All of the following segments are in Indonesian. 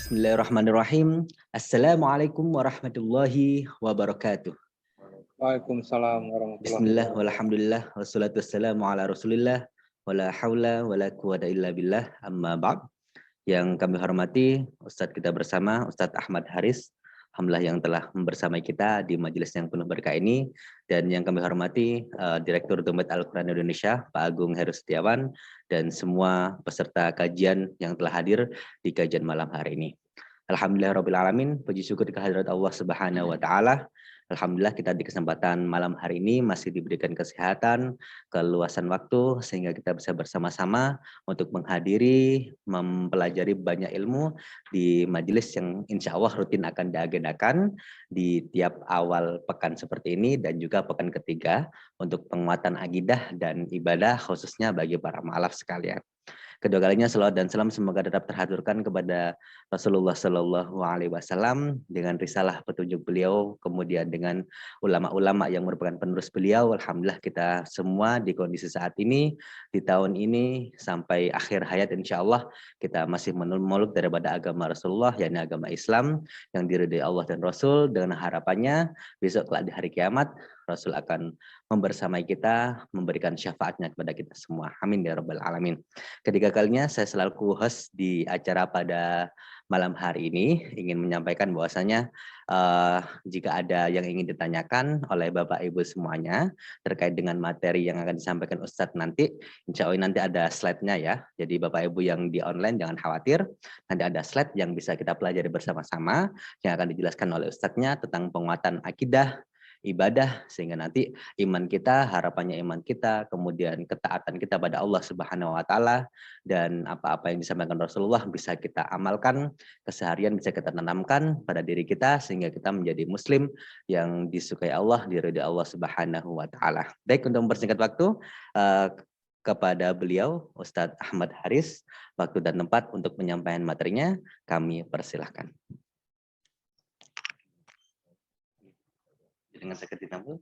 Bismillahirrahmanirrahim. Assalamualaikum warahmatullahi wabarakatuh. Waalaikumsalam warahmatullahi Bismillah, wabarakatuh. walhamdulillah, wassalatu wassalamu ala rasulillah, wala hawla wala quwata illa billah, amma ba'd. Yang kami hormati Ustadz kita bersama, Ustadz Ahmad Haris, alhamdulillah yang telah membersamai kita di majelis yang penuh berkah ini. Dan yang kami hormati Direktur Dompet Al-Quran Indonesia, Pak Agung Heru Setiawan, dan semua peserta kajian yang telah hadir di kajian malam hari ini. Alhamdulillahirrabbilalamin, puji syukur kehadirat Allah Subhanahu wa Ta'ala. Alhamdulillah kita di kesempatan malam hari ini masih diberikan kesehatan, keluasan waktu, sehingga kita bisa bersama-sama untuk menghadiri, mempelajari banyak ilmu di majelis yang insya Allah rutin akan diagendakan di tiap awal pekan seperti ini dan juga pekan ketiga untuk penguatan akidah dan ibadah khususnya bagi para ma'alaf sekalian. Kedua kalinya salawat dan salam semoga tetap terhaturkan kepada Rasulullah Shallallahu Alaihi Wasallam dengan risalah petunjuk beliau, kemudian dengan ulama-ulama yang merupakan penerus beliau. Alhamdulillah kita semua di kondisi saat ini, di tahun ini sampai akhir hayat insya Allah kita masih menuluk daripada agama Rasulullah, yakni agama Islam yang diridhai Allah dan Rasul, dengan harapannya besok kelak di hari kiamat Rasul akan membersamai kita, memberikan syafaatnya kepada kita semua. Amin ya rabbal alamin. Ketiga kalinya saya selaku host di acara pada malam hari ini ingin menyampaikan bahwasanya jika ada yang ingin ditanyakan oleh Bapak Ibu semuanya terkait dengan materi yang akan disampaikan Ustadz nanti, insya Allah nanti ada slide-nya ya. Jadi Bapak Ibu yang di online jangan khawatir, nanti ada slide yang bisa kita pelajari bersama-sama yang akan dijelaskan oleh Ustadznya tentang penguatan akidah, ibadah, sehingga nanti iman kita, harapannya iman kita, kemudian ketaatan kita pada Allah Subhanahu wa Ta'ala, dan apa-apa yang disampaikan Rasulullah bisa kita amalkan keseharian, bisa kita tanamkan pada diri kita sehingga kita menjadi muslim yang disukai Allah, diridhai Allah Subhanahu wa Ta'ala. Baik, untuk mempersingkat waktu kepada beliau Ustadz Ahmad Haris, waktu dan tempat untuk penyampaian materinya kami persilahkan. Dengan sakit ditampung,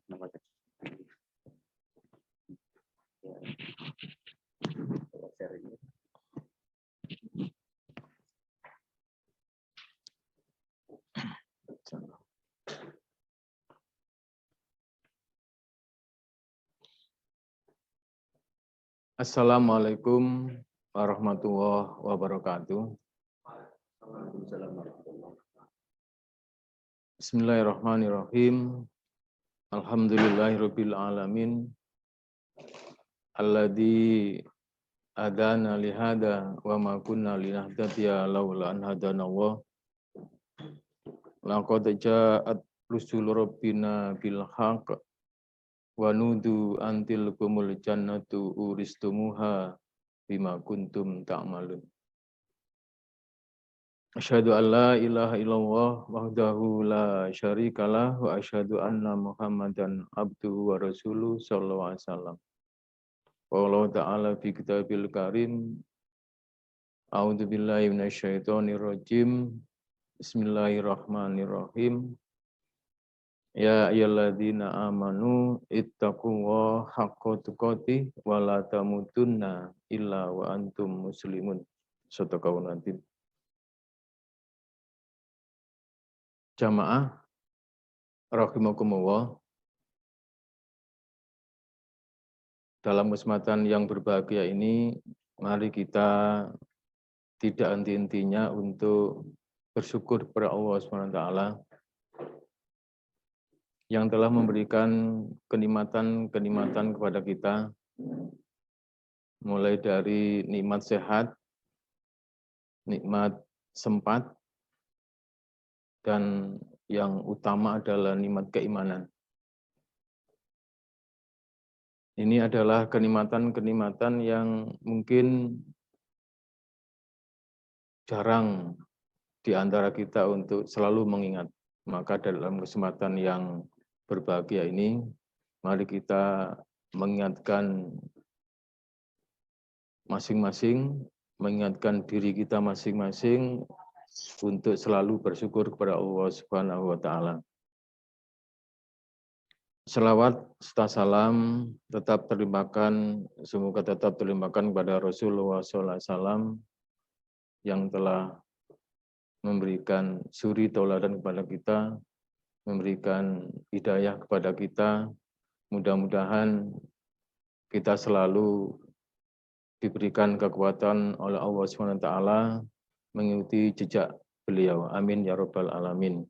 Assalamualaikum warahmatullahi wabarakatuh. Bismillahirrahmanirrahim. Alhamdulillahirabbil alamin. Alladzi adana lihada wa ma kunna linahtadiya laula an hadanallah. Laqad ja'at rusul rabbina bil haqq wa nudu antil kumul jannatu uristumuha bima kuntum ta'malun. Asyhadu an la ilaha illallah wahdahu la syarikalah wa asyhadu anna Muhammadan abduhu wa rasuluh sallallahu alaihi wasallam. Qala ta'ala fi kitabil karim. A'udzu billahi minasyaitonir rajim. Bismillahirrahmanirrahim. Ya ayyuhalladzina amanu ittaqullaha haqqa tuqatih wa la tamutunna illa wa antum muslimun. Shadaqallahu nanti. Jamaah rahimakumullah. Dalam kesempatan yang berbahagia ini, mari kita tidak henti-hentinya untuk bersyukur kepada Allah SWT yang telah memberikan kenikmatan-kenikmatan kepada kita, mulai dari nikmat sehat, nikmat sempat, dan yang utama adalah nikmat keimanan. Ini adalah kenikmatan-kenikmatan yang mungkin jarang di antara kita untuk selalu mengingat. Maka dalam kesempatan yang berbahagia ini, mari kita mengingatkan masing-masing, mengingatkan diri kita masing-masing untuk selalu bersyukur kepada Allah Subhanahu wa Ta'ala. Selawat serta salam tetap terlimpahkan, semoga tetap terlimpahkan kepada Rasulullah SAW yang telah memberikan suri tauladan kepada kita, memberikan hidayah kepada kita. Mudah-mudahan kita selalu diberikan kekuatan oleh Allah SWT mengikuti jejak beliau. Amin ya rabbal alamin.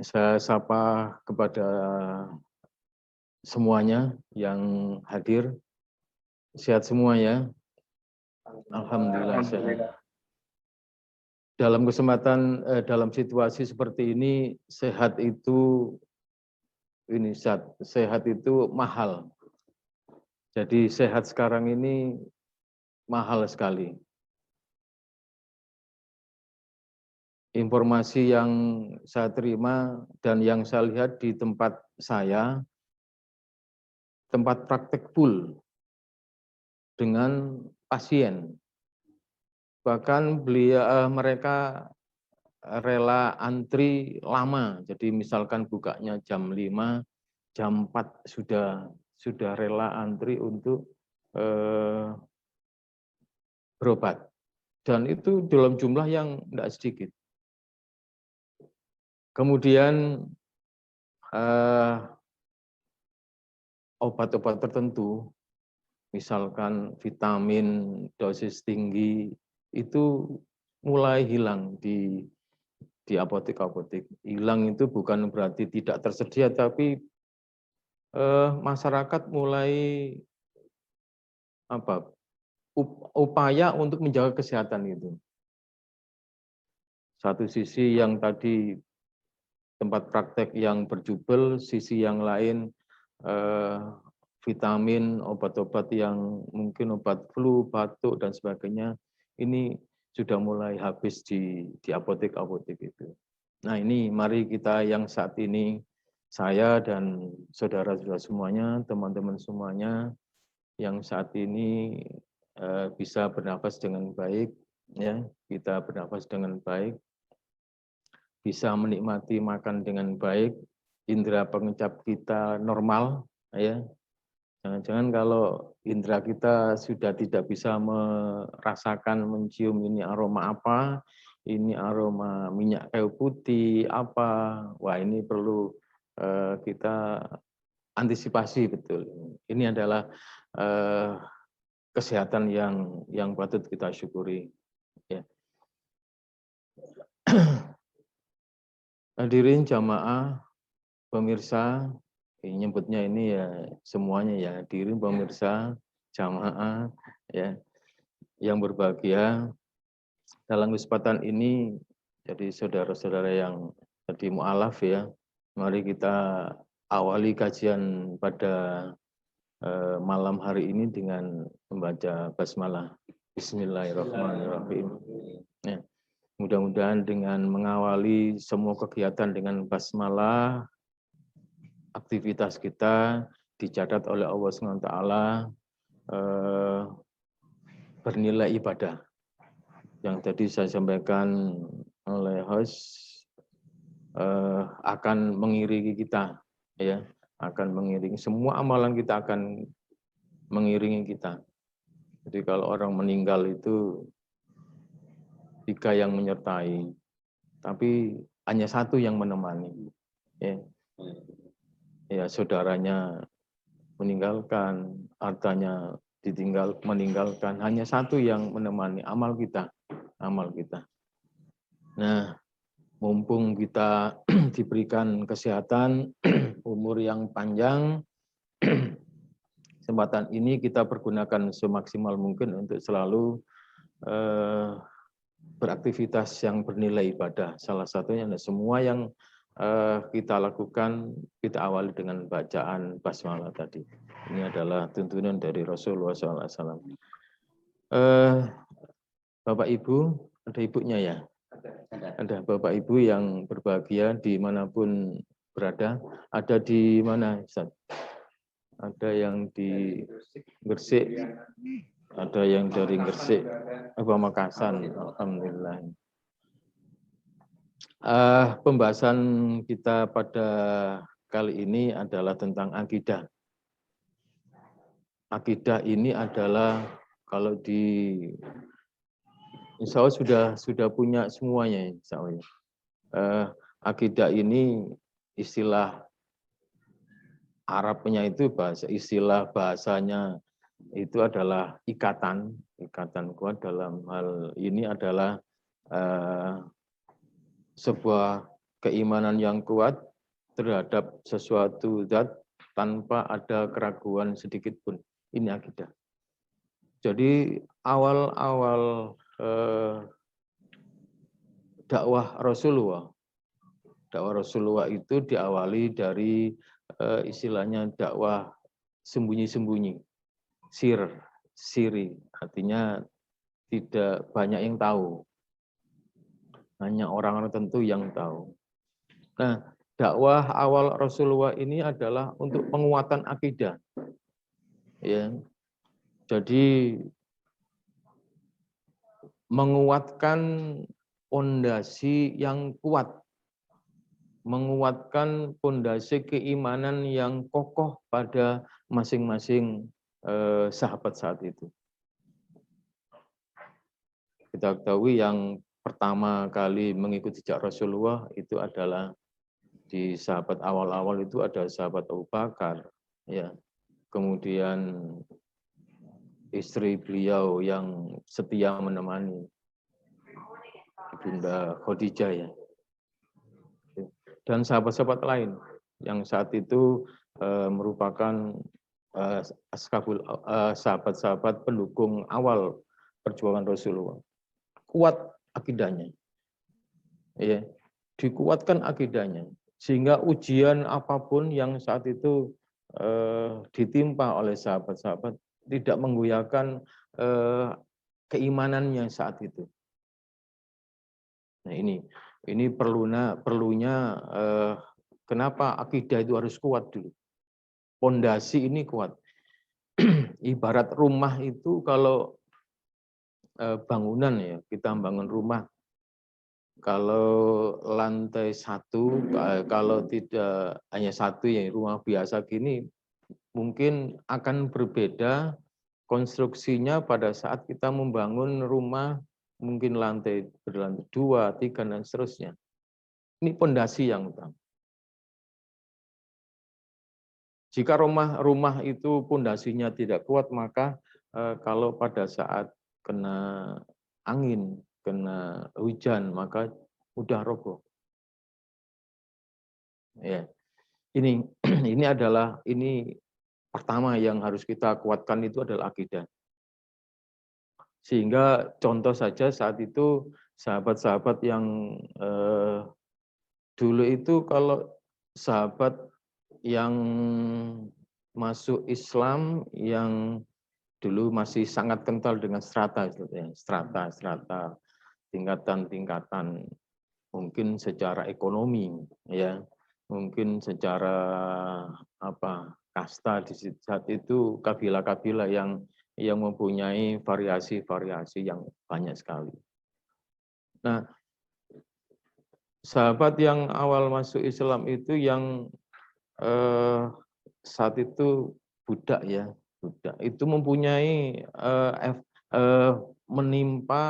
Saya sapa kepada semuanya yang hadir. Sehat semua ya. Alhamdulillah sehat. Dalam kesempatan, dalam situasi seperti ini, sehat itu mahal. Jadi sehat sekarang ini mahal sekali. Informasi yang saya terima dan yang saya lihat di tempat saya, tempat praktek full dengan pasien. Bahkan mereka rela antri lama. Jadi misalkan bukanya jam 5, jam 4 sudah rela antri untuk berobat. Dan itu dalam jumlah yang tidak sedikit. Kemudian obat-obat tertentu, misalkan vitamin dosis tinggi, itu mulai hilang di apotek-apotek. Hilang itu bukan berarti tidak tersedia, tapi masyarakat mulai upaya untuk menjaga kesehatan itu. Satu sisi yang tadi tempat praktek yang berjubel, sisi yang lain vitamin, obat-obat yang mungkin obat flu, batuk dan sebagainya, ini sudah mulai habis di apotek-apotek itu. Nah ini mari kita yang saat ini, saya dan saudara-saudara semuanya, teman-teman semuanya, yang saat ini bisa bernafas dengan baik, ya kita bernafas dengan baik, bisa menikmati makan dengan baik, indera pengecap kita normal, ya. Jangan-jangan kalau indera kita sudah tidak bisa merasakan, mencium ini aroma apa, ini aroma minyak kayu putih apa, wah ini perlu kita antisipasi betul. Ini adalah kesehatan yang patut kita syukuri. Ya. Hadirin jamaah, pemirsa, nyebutnya ini ya semuanya ya, hadirin pemirsa, jamaah, ya, yang berbahagia. Dalam kesempatan ini, jadi saudara-saudara yang tadi mu'alaf ya, mari kita awali kajian pada malam hari ini dengan membaca basmalah. Bismillahirrahmanirrahim. Ya. Mudah-mudahan dengan mengawali semua kegiatan dengan basmalah, aktivitas kita dicatat oleh Allah SWT bernilai ibadah. Yang tadi saya sampaikan oleh host akan mengiringi kita, ya, akan mengiringi semua amalan kita, akan mengiringi kita. Jadi kalau orang meninggal itu 3 yang menyertai, tapi hanya 1 yang menemani. Ya, saudaranya meninggalkan, hartanya meninggalkan, hanya 1 yang menemani, amal kita. Nah, mumpung kita diberikan kesehatan, umur yang panjang, kesempatan ini kita pergunakan semaksimal mungkin untuk selalu beraktivitas yang bernilai ibadah. Salah satunya semua yang kita lakukan, kita awali dengan bacaan basmalah tadi. Ini adalah tuntunan dari Rasulullah SAW. Bapak Ibu, ada ibunya ya? Ada Bapak Ibu yang berbahagia dimanapun berada. Ada di mana, Ustaz? Ada yang di Gresik, ada yang dari Gresik, Pamekasan, alhamdulillah. Pembahasan kita pada kali ini adalah tentang akidah. Akidah ini adalah kalau di insya Allah sudah punya semuanya, insya Allah. Akidah ini istilah Arabnya itu istilah bahasanya itu adalah ikatan kuat. Dalam hal ini adalah sebuah keimanan yang kuat terhadap sesuatu zat tanpa ada keraguan sedikit pun. Ini akidah. Jadi awal-awal dakwah Rasulullah itu diawali dari istilahnya dakwah sembunyi-sembunyi, siri, artinya tidak banyak yang tahu, hanya orang-orang tertentu yang tahu. Nah, dakwah awal Rasulullah ini adalah untuk penguatan akidah, ya. Jadi menguatkan pondasi yang kuat, menguatkan pondasi keimanan yang kokoh pada masing-masing sahabat saat itu. Kita ketahui yang pertama kali mengikuti jejak Rasulullah itu adalah di sahabat awal-awal itu ada sahabat Abu Bakar, ya. Kemudian istri beliau yang setia menemani, Bunda Khadijah, ya. Dan sahabat-sahabat lain yang saat itu merupakan sahabat-sahabat pendukung awal perjuangan Rasulullah. Kuat akidahnya, ya, dikuatkan akidahnya sehingga ujian apapun yang saat itu ditimpa oleh sahabat-sahabat tidak menggoyahkan keimanannya saat itu. Nah, ini perlunya kenapa akidah itu harus kuat dulu. Pondasi ini kuat. Ibarat rumah itu kalau bangunan, ya, kita bangun rumah, kalau lantai satu, kalau tidak hanya satu, ya rumah biasa gini, mungkin akan berbeda konstruksinya pada saat kita membangun rumah mungkin berlantai 2, 3, dan seterusnya. Ini pondasi yang utama. Jika rumah itu pondasinya tidak kuat, maka kalau pada saat kena angin, kena hujan, maka mudah roboh. Ya, ini pertama yang harus kita kuatkan itu adalah akidah. Sehingga contoh saja saat itu sahabat-sahabat yang dulu itu, kalau sahabat yang masuk Islam yang dulu masih sangat kental dengan strata, tingkatan-tingkatan, mungkin secara ekonomi, ya, mungkin secara kasta di saat itu, kabilah-kabilah yang mempunyai variasi-variasi yang banyak sekali. Nah, sahabat yang awal masuk Islam itu yang saat itu budak, ya, budak itu mempunyai menimpa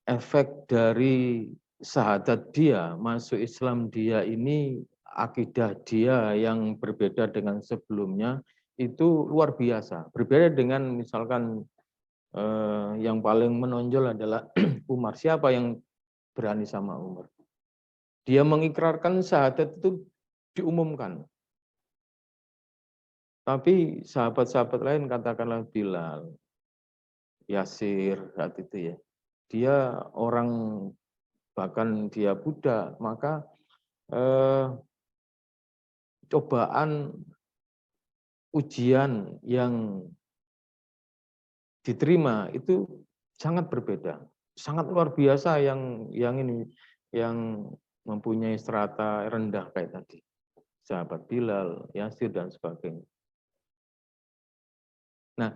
efek dari syahadat dia, masuk Islam dia ini, akidah dia yang berbeda dengan sebelumnya, itu luar biasa. Berbeda dengan misalkan yang paling menonjol adalah Umar. Siapa yang berani sama Umar? Dia mengikrarkan syahadat itu diumumkan. Tapi sahabat-sahabat lain, katakanlah Bilal, Yasir saat itu, ya, dia orang, bahkan dia budak, maka cobaan ujian yang diterima itu sangat berbeda, sangat luar biasa yang mempunyai strata rendah kayak tadi, sahabat Bilal, Yasir, dan sebagainya. Nah,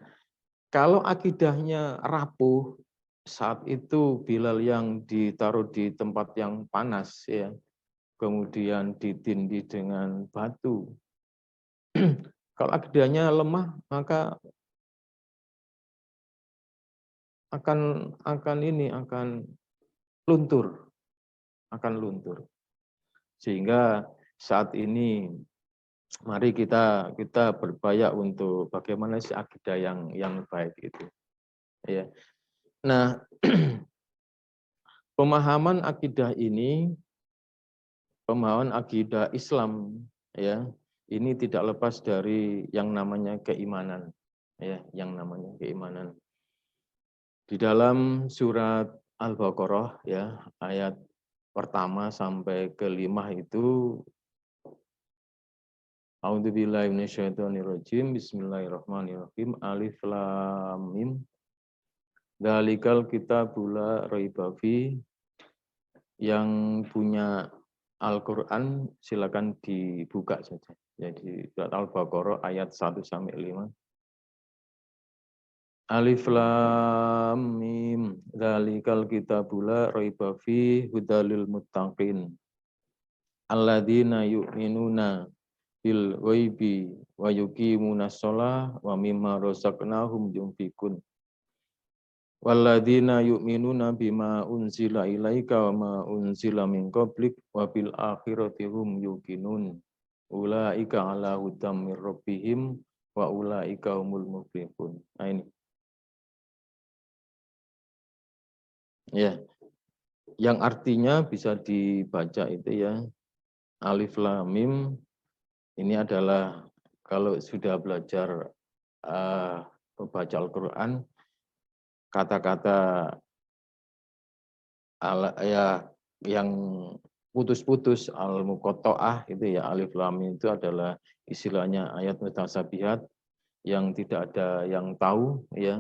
kalau akidahnya rapuh, saat itu Bilal yang ditaruh di tempat yang panas, ya, kemudian ditindih dengan batu. Kalau akidahnya lemah, maka akan luntur, Sehingga saat ini mari kita berupaya untuk bagaimana sih akidah yang baik itu. Ya. Nah, pemahaman akidah Islam, ya, ini tidak lepas dari yang namanya keimanan, ya, yang namanya keimanan. Di dalam surat Al-Baqarah, ya, ayat pertama sampai ke-5 itu, A'udzubillahi minasyaitonirrajim, bismillahirrahmanirrahim, alif lam mim, dzalikal kitabul la raiba fi. Yang punya Al-Quran silakan dibuka saja. Jadi surat Al-Baqarah ayat 1 sampai 5. Alif lam mim, dzalikal kitabul la raiba fi hudalil muttaqin. Alladzina yu'minuna bil ghaibi wa yuqimunas shalah wa mimma razaqnahum yunfikun. Walladzina yu'minuna bima unzila ilaika wa ma unzila min qablik wa bil akhirati hum yuqinun. Ulaika ala hudam mir rabbihim wa ulaika humul muflihun. Nah ini. Ya. Yang artinya bisa dibaca itu ya. Alif lam mim ini adalah kalau sudah belajar membaca Al-Qur'an, kata-kata ya yang putus-putus al-muqatta'ah itu ya, alif lam mim itu adalah istilahnya ayat mutasabihat yang tidak ada yang tahu, ya,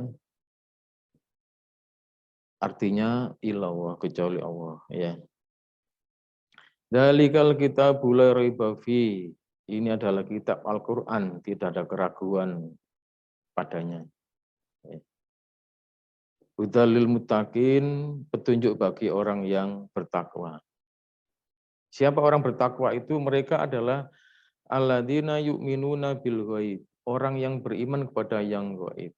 artinya ilallah, kecuali Allah, ya. Dzalikal kitabul la raiba fi, ini adalah kitab Al-Qur'an, tidak ada keraguan padanya. Hudalil muttaqin, petunjuk bagi orang yang bertakwa. Siapa orang bertakwa itu? Mereka adalah alladzina yu'minuna bil ghaib, orang yang beriman kepada yang gaib.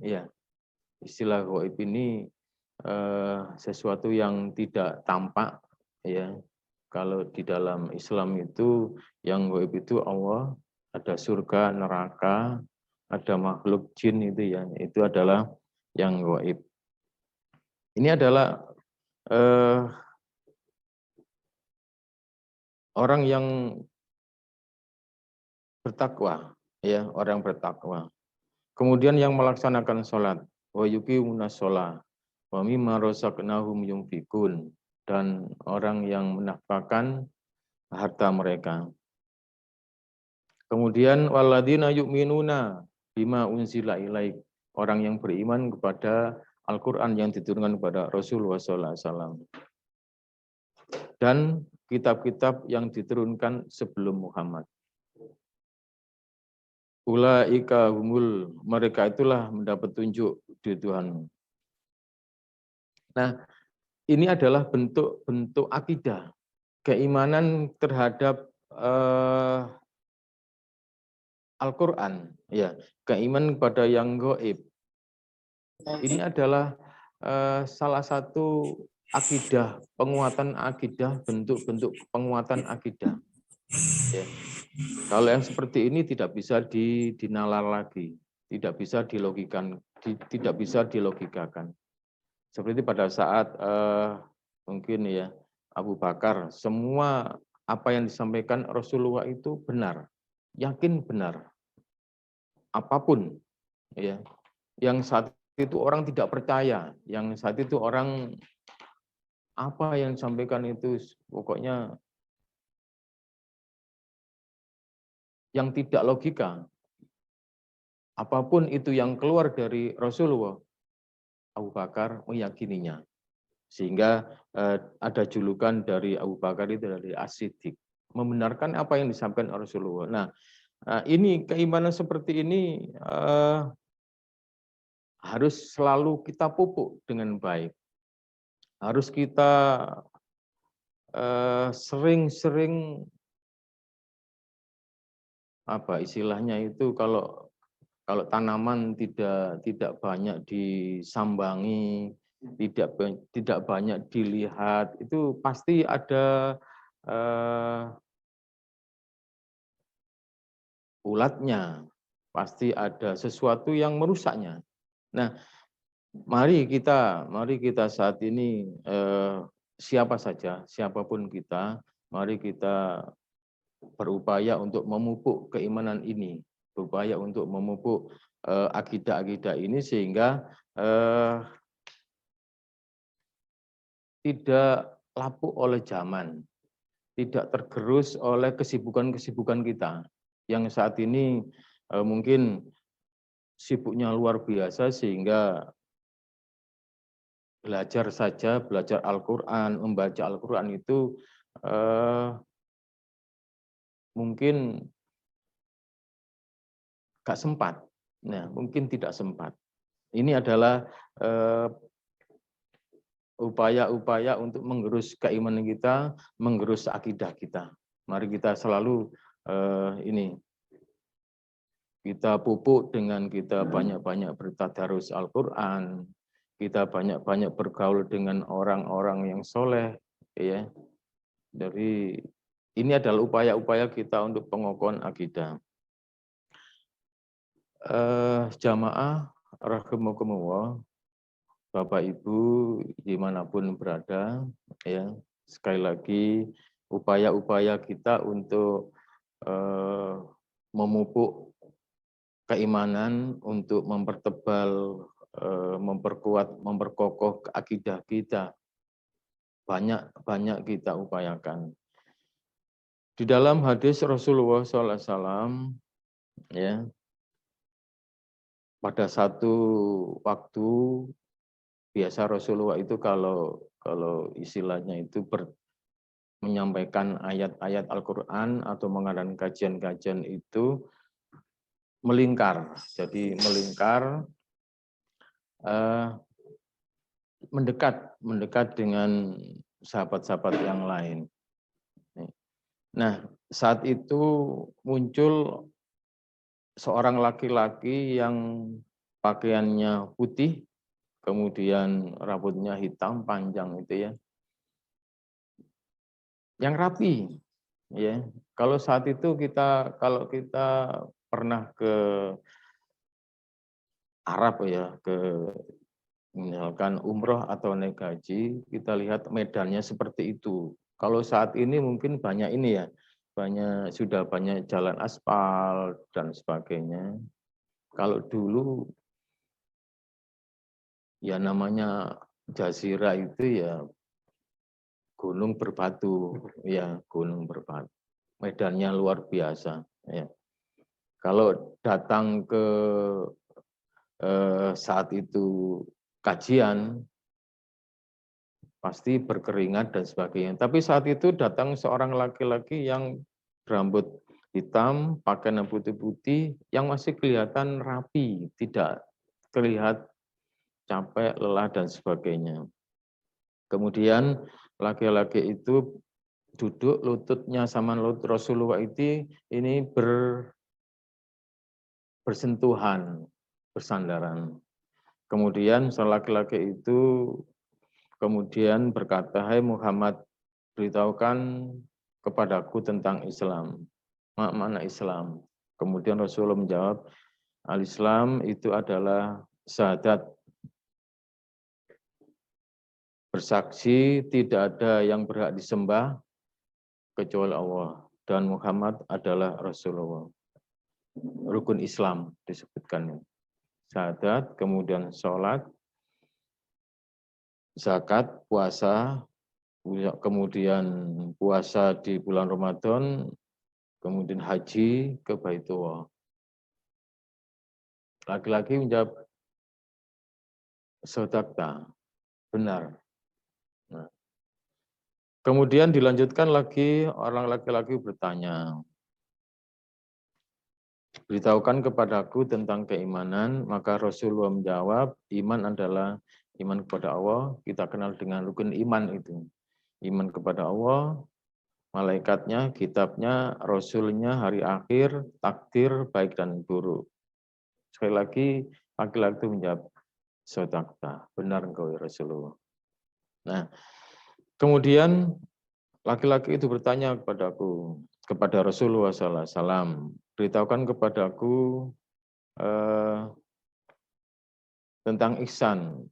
Ya, istilah gaib ini sesuatu yang tidak tampak, ya. Kalau di dalam Islam itu yang gaib itu Allah, ada surga, neraka, ada makhluk jin itu ya, itu adalah yang gaib. Ini adalah orang yang bertakwa, ya, orang bertakwa. Kemudian yang melaksanakan sholat, wa yuqimunas sholat, wa mimma razaqnahum yunfikun, dan orang yang menafkahkan harta mereka. Kemudian walladzina yu'minuna bima unzila ilaik, orang yang beriman kepada Al-Qur'an yang diturunkan kepada Rasulullah SAW. Dan kitab-kitab yang diturunkan sebelum Muhammad. Ulaika humul, mereka itulah mendapat tunjuk di Tuhan. Nah, ini adalah bentuk-bentuk akidah, keimanan terhadap Al-Quran, ya, keimanan kepada yang gaib. Ini adalah salah satu akidah, penguatan akidah, bentuk-bentuk penguatan akidah. Ya. Kalau yang seperti ini tidak bisa dinalar lagi, tidak bisa dilogikakan. Seperti pada saat mungkin ya Abu Bakar, semua apa yang disampaikan Rasulullah itu benar, yakin benar, apapun, ya. Yang saat itu orang tidak percaya, yang saat itu orang apa yang disampaikan itu pokoknya yang tidak logika. Apapun itu yang keluar dari Rasulullah, Abu Bakar meyakininya. Sehingga ada julukan dari Abu Bakar itu dari As-Siddiq, membenarkan apa yang disampaikan Rasulullah. Nah, ini keimanan seperti ini harus selalu kita pupuk dengan baik. Harus kita sering-sering apa istilahnya itu, kalau Kalau tanaman tidak banyak disambangi, tidak banyak dilihat, itu pasti ada ulatnya, pasti ada sesuatu yang merusaknya. Nah, mari kita saat ini siapa saja, siapapun kita, mari kita berupaya untuk memupuk keimanan ini, berupaya untuk memupuk akidah-akidah ini sehingga tidak lapuk oleh zaman, tidak tergerus oleh kesibukan-kesibukan kita yang saat ini mungkin sibuknya luar biasa sehingga belajar saja, belajar Al-Quran, membaca Al-Quran itu mungkin gak sempat. Nah, mungkin tidak sempat. Ini adalah upaya-upaya untuk menggerus keimanan kita, menggerus akidah kita. Mari kita selalu kita pupuk dengan kita banyak-banyak bertadarus Al-Quran, kita banyak-banyak bergaul dengan orang-orang yang soleh, ya. Dari ini adalah upaya-upaya kita untuk pengokohan akidah. Jamaah rahimakumullah, Bapak Ibu dimanapun berada, ya, sekali lagi upaya-upaya kita untuk memupuk keimanan, untuk mempertebal, memperkuat, memperkokoh akidah kita, banyak kita upayakan. Di dalam hadis Rasulullah SAW, ya, pada satu waktu biasa Rasulullah itu kalau istilahnya itu menyampaikan ayat-ayat Al-Quran atau mengadakan kajian-kajian itu melingkar. Jadi melingkar, mendekat dengan sahabat-sahabat yang lain. Nah, saat itu muncul seorang laki-laki yang pakaiannya putih, kemudian rambutnya hitam panjang itu ya, yang rapi, ya. Kalau saat itu kalau kita pernah ke Arab ya, misalkan umroh atau naik haji, kita lihat medannya seperti itu. Kalau saat ini mungkin banyak ini ya, sudah banyak jalan aspal dan sebagainya. Kalau dulu ya namanya jazirah itu ya gunung berbatu, ya gunung berbatu. Medannya luar biasa. Ya. Kalau datang ke saat itu kajian, pasti berkeringat dan sebagainya. Tapi saat itu datang seorang laki-laki yang berambut hitam, pakaian putih-putih, yang masih kelihatan rapi, tidak terlihat capek, lelah, dan sebagainya. Kemudian laki-laki itu duduk, lututnya sama lutut Rasulullah ini bersentuhan, bersandaran. Kemudian laki-laki itu kemudian berkata, "Hai Muhammad, beritahukan kepadaku tentang Islam. Mana Islam?" Kemudian Rasulullah menjawab, "Al-Islam itu adalah syahadat, bersaksi tidak ada yang berhak disembah kecuali Allah, dan Muhammad adalah Rasulullah." Rukun Islam disebutkan. Syahadat, kemudian sholat, zakat, puasa, kemudian puasa di bulan Ramadan, kemudian haji ke Baitullah. Laki-laki menjawab, "Sodakta," benar. Nah, kemudian dilanjutkan lagi, orang laki-laki bertanya, "Beritahukan kepadaku tentang keimanan." Maka Rasulullah menjawab, iman adalah iman kepada Allah, kita kenal dengan rukun iman itu. Iman kepada Allah, malaikatnya, kitabnya, rasulnya, hari akhir, takdir, baik dan buruk. Sekali lagi, laki-laki itu menjawab, "Shadaqta, benar engkau ya Rasulullah." Nah, kemudian laki-laki itu bertanya kepadaku, kepada Rasulullah SAW, "Beritahukan kepadaku tentang ihsan."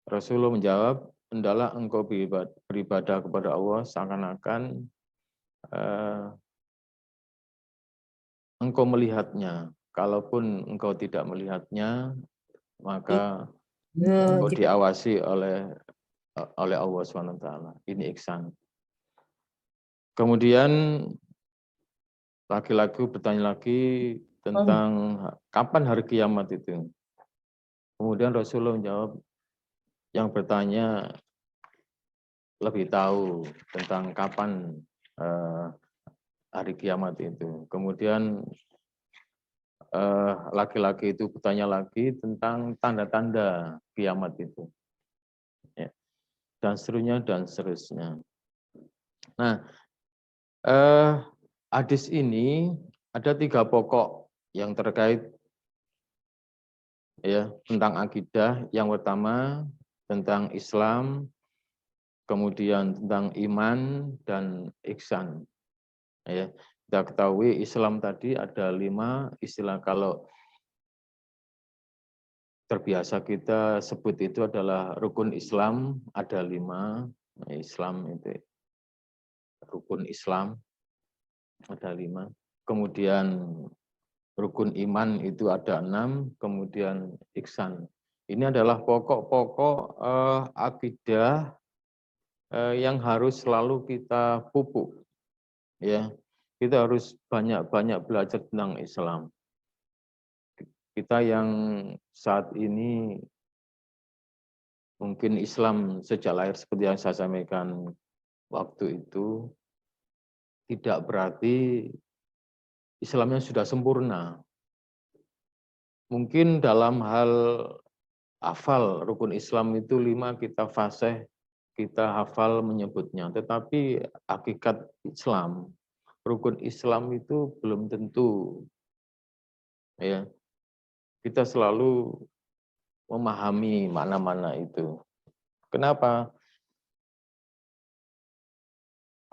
Rasulullah menjawab, "Hendaklah engkau beribadah kepada Allah seakan-akan engkau melihatnya. Kalaupun engkau tidak melihatnya, maka engkau diawasi oleh Allah SWT. Ini ihsan." Kemudian laki-laki bertanya lagi tentang kapan hari kiamat itu. Kemudian Rasulullah menjawab, yang bertanya lebih tahu tentang kapan hari kiamat itu. Kemudian laki-laki itu bertanya lagi tentang tanda-tanda kiamat itu. Ya. Dan seterusnya dan seterusnya. Nah, hadis ini ada 3 pokok yang terkait ya tentang akidah. Yang pertama tentang Islam, kemudian tentang iman dan ihsan. Ya, kita ketahui Islam tadi ada 5 istilah, kalau terbiasa kita sebut itu adalah rukun Islam, ada 5. Islam itu rukun Islam ada 5. Kemudian rukun iman itu ada 6, kemudian ihsan. Ini adalah pokok-pokok akidah yang harus selalu kita pupuk. Ya, kita harus banyak-banyak belajar tentang Islam. Kita yang saat ini mungkin Islam sejak lahir seperti yang saya sampaikan waktu itu, tidak berarti Islamnya sudah sempurna. Mungkin dalam hal hafal rukun Islam itu 5 kita fasih, kita hafal menyebutnya. Tetapi hakikat Islam, rukun Islam itu belum tentu. Ya, kita selalu memahami mana-mana itu. Kenapa?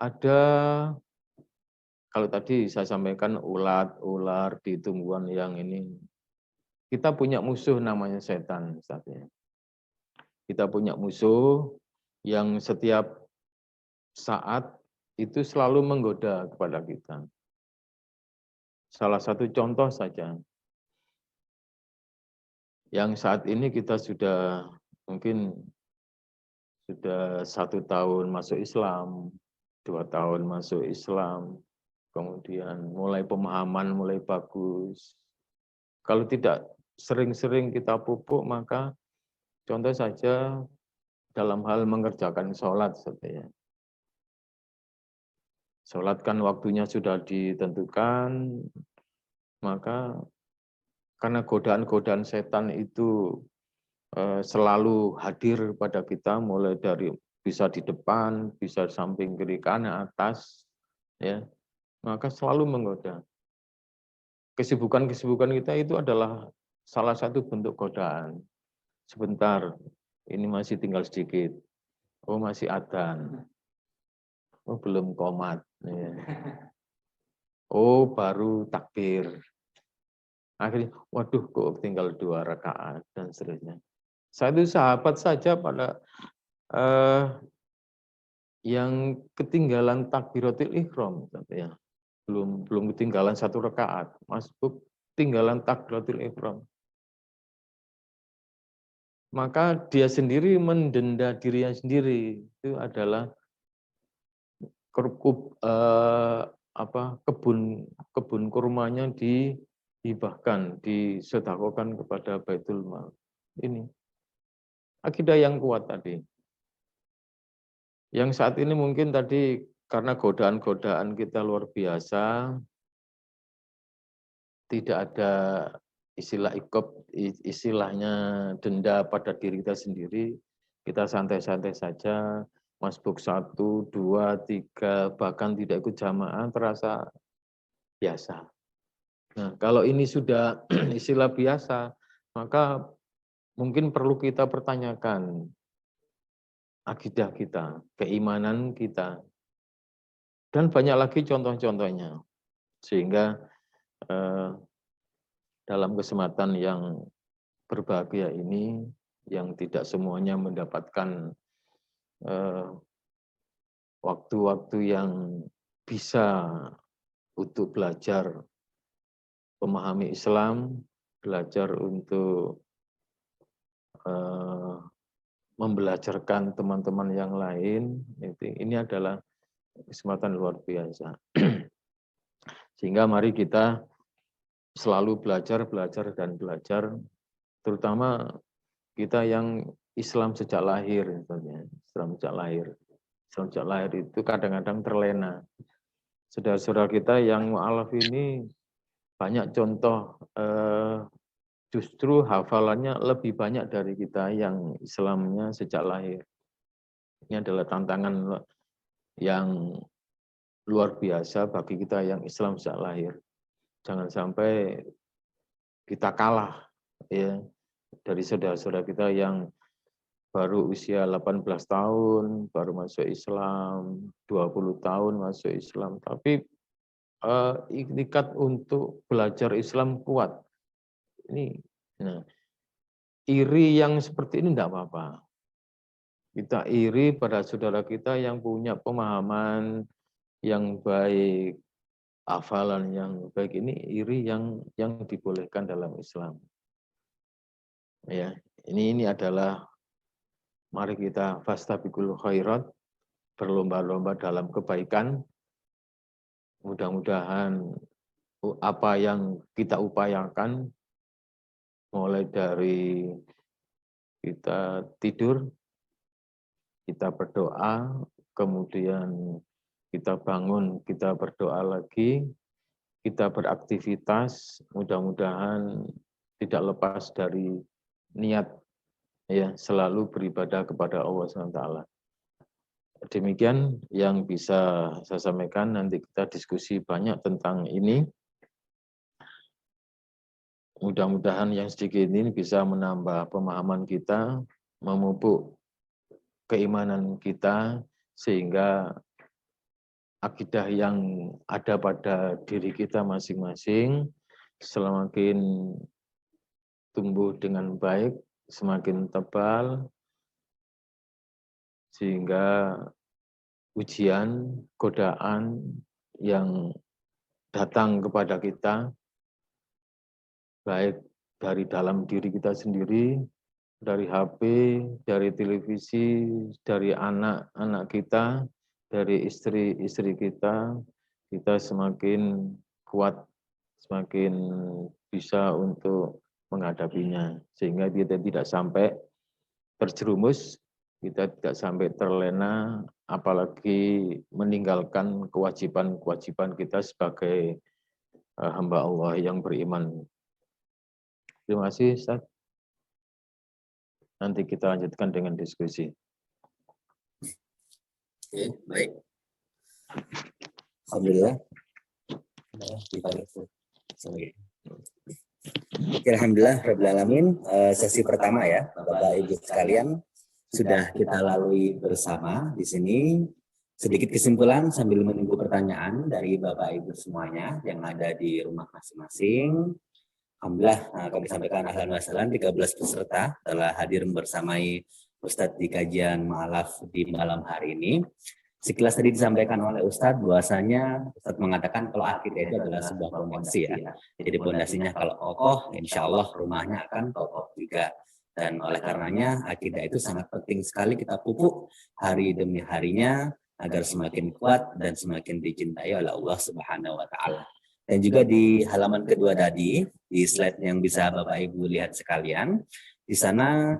Ada, kalau tadi saya sampaikan ular di tumbuhan yang ini, kita punya musuh namanya setan. Kita punya musuh yang setiap saat itu selalu menggoda kepada kita. Salah satu contoh saja, yang saat ini kita sudah mungkin sudah 1 tahun masuk Islam, 2 tahun masuk Islam, kemudian mulai pemahaman mulai bagus. Kalau tidak sering-sering kita pupuk, maka contoh saja dalam hal mengerjakan sholat. Sholat kan waktunya sudah ditentukan, maka karena godaan-godaan setan itu selalu hadir pada kita, mulai dari bisa di depan, bisa samping, kiri, kanan, atas, ya, maka selalu menggoda. Kesibukan-kesibukan kita itu adalah salah satu bentuk godaan. Sebentar, ini masih tinggal sedikit. Oh, masih adzan. Oh, belum qomat. Ya. Oh, baru takbir. Akhirnya, waduh, kok tinggal 2 rakaat dan seterusnya. Satu sahabat saja pada yang ketinggalan takbiratul ihram, ya. Belum ketinggalan 1 rakaat, masuk ketinggalan takbiratul ihram. Maka dia sendiri mendenda dirinya sendiri. Itu adalah kebun kurmanya dihibahkan, disedekahkan kepada Baitul Mal. Ini akidah yang kuat tadi. Yang saat ini mungkin tadi karena godaan-godaan kita luar biasa, tidak ada istilah istilahnya denda pada diri kita sendiri, kita santai-santai saja, masbuk 1, 2, 3, bahkan tidak ikut jamaah terasa biasa. Nah, kalau ini sudah istilah biasa, maka mungkin perlu kita pertanyakan akidah kita, keimanan kita, dan banyak lagi contoh-contohnya. Sehingga dalam kesempatan yang berbahagia ini, yang tidak semuanya mendapatkan waktu-waktu yang bisa untuk belajar memahami Islam, belajar untuk membelajarkan teman-teman yang lain, ini adalah kesempatan luar biasa. Sehingga mari kita selalu belajar, dan belajar, terutama kita yang Islam sejak lahir, Islam sejak lahir itu kadang-kadang terlena. Saudara-saudara kita yang mu'alaf ini banyak contoh justru hafalannya lebih banyak dari kita yang Islamnya sejak lahir. Ini adalah tantangan yang luar biasa bagi kita yang Islam sejak lahir. Jangan sampai kita kalah ya dari saudara-saudara kita yang baru usia 18 tahun, baru masuk Islam, 20 tahun masuk Islam, tapi ikat untuk belajar Islam kuat. Nah, iri yang seperti ini tidak apa-apa. Kita iri pada saudara kita yang punya pemahaman yang baik, hafalan yang baik, ini iri yang dibolehkan dalam Islam. Ya, ini adalah mari kita fastabiqul khairat, berlomba-lomba dalam kebaikan. Mudah-mudahan apa yang kita upayakan, mulai dari kita tidur, kita berdoa, kemudian kita bangun, kita berdoa lagi, kita beraktivitas, mudah-mudahan tidak lepas dari niat ya selalu beribadah kepada Allah SWT. Demikian yang bisa saya sampaikan, nanti kita diskusi banyak tentang ini. Mudah-mudahan yang sedikit ini bisa menambah pemahaman kita, memupuk keimanan kita, sehingga akidah yang ada pada diri kita masing-masing semakin tumbuh dengan baik, semakin tebal, sehingga ujian, godaan yang datang kepada kita, baik dari dalam diri kita sendiri, dari HP, dari televisi, dari anak-anak kita, dari istri-istri kita semakin kuat, semakin bisa untuk menghadapinya. Sehingga kita tidak sampai terjerumus, kita tidak sampai terlena, apalagi meninggalkan kewajiban-kewajiban kita sebagai hamba Allah yang beriman. Terima kasih, Ustaz. Nanti kita lanjutkan dengan diskusi. Oke, baik. Alhamdulillah. Oke, alhamdulillah rabbil alamin. Sesi pertama ya, Bapak Ibu sekalian, sudah kita lalui bersama di sini. Sedikit kesimpulan sambil menunggu pertanyaan dari Bapak Ibu semuanya yang ada di rumah masing-masing. Alhamdulillah kami sampaikan ahlan wa sahlan 13 peserta telah hadir bersamai Ustadz di kajian ma'alaf di malam hari ini. Sekilas tadi disampaikan oleh Ustadz bahwasanya Ustadz mengatakan kalau akidah itu adalah sebuah fondasi ya. Jadi fondasinya kalau kokoh, insya Allah rumahnya akan kokoh juga. Dan oleh karenanya akidah itu sangat penting sekali kita pupuk hari demi harinya agar semakin kuat dan semakin dicintai oleh Allah Subhanahu wa Ta'ala. Dan juga di halaman kedua tadi, di slide yang bisa Bapak Ibu lihat sekalian, di sana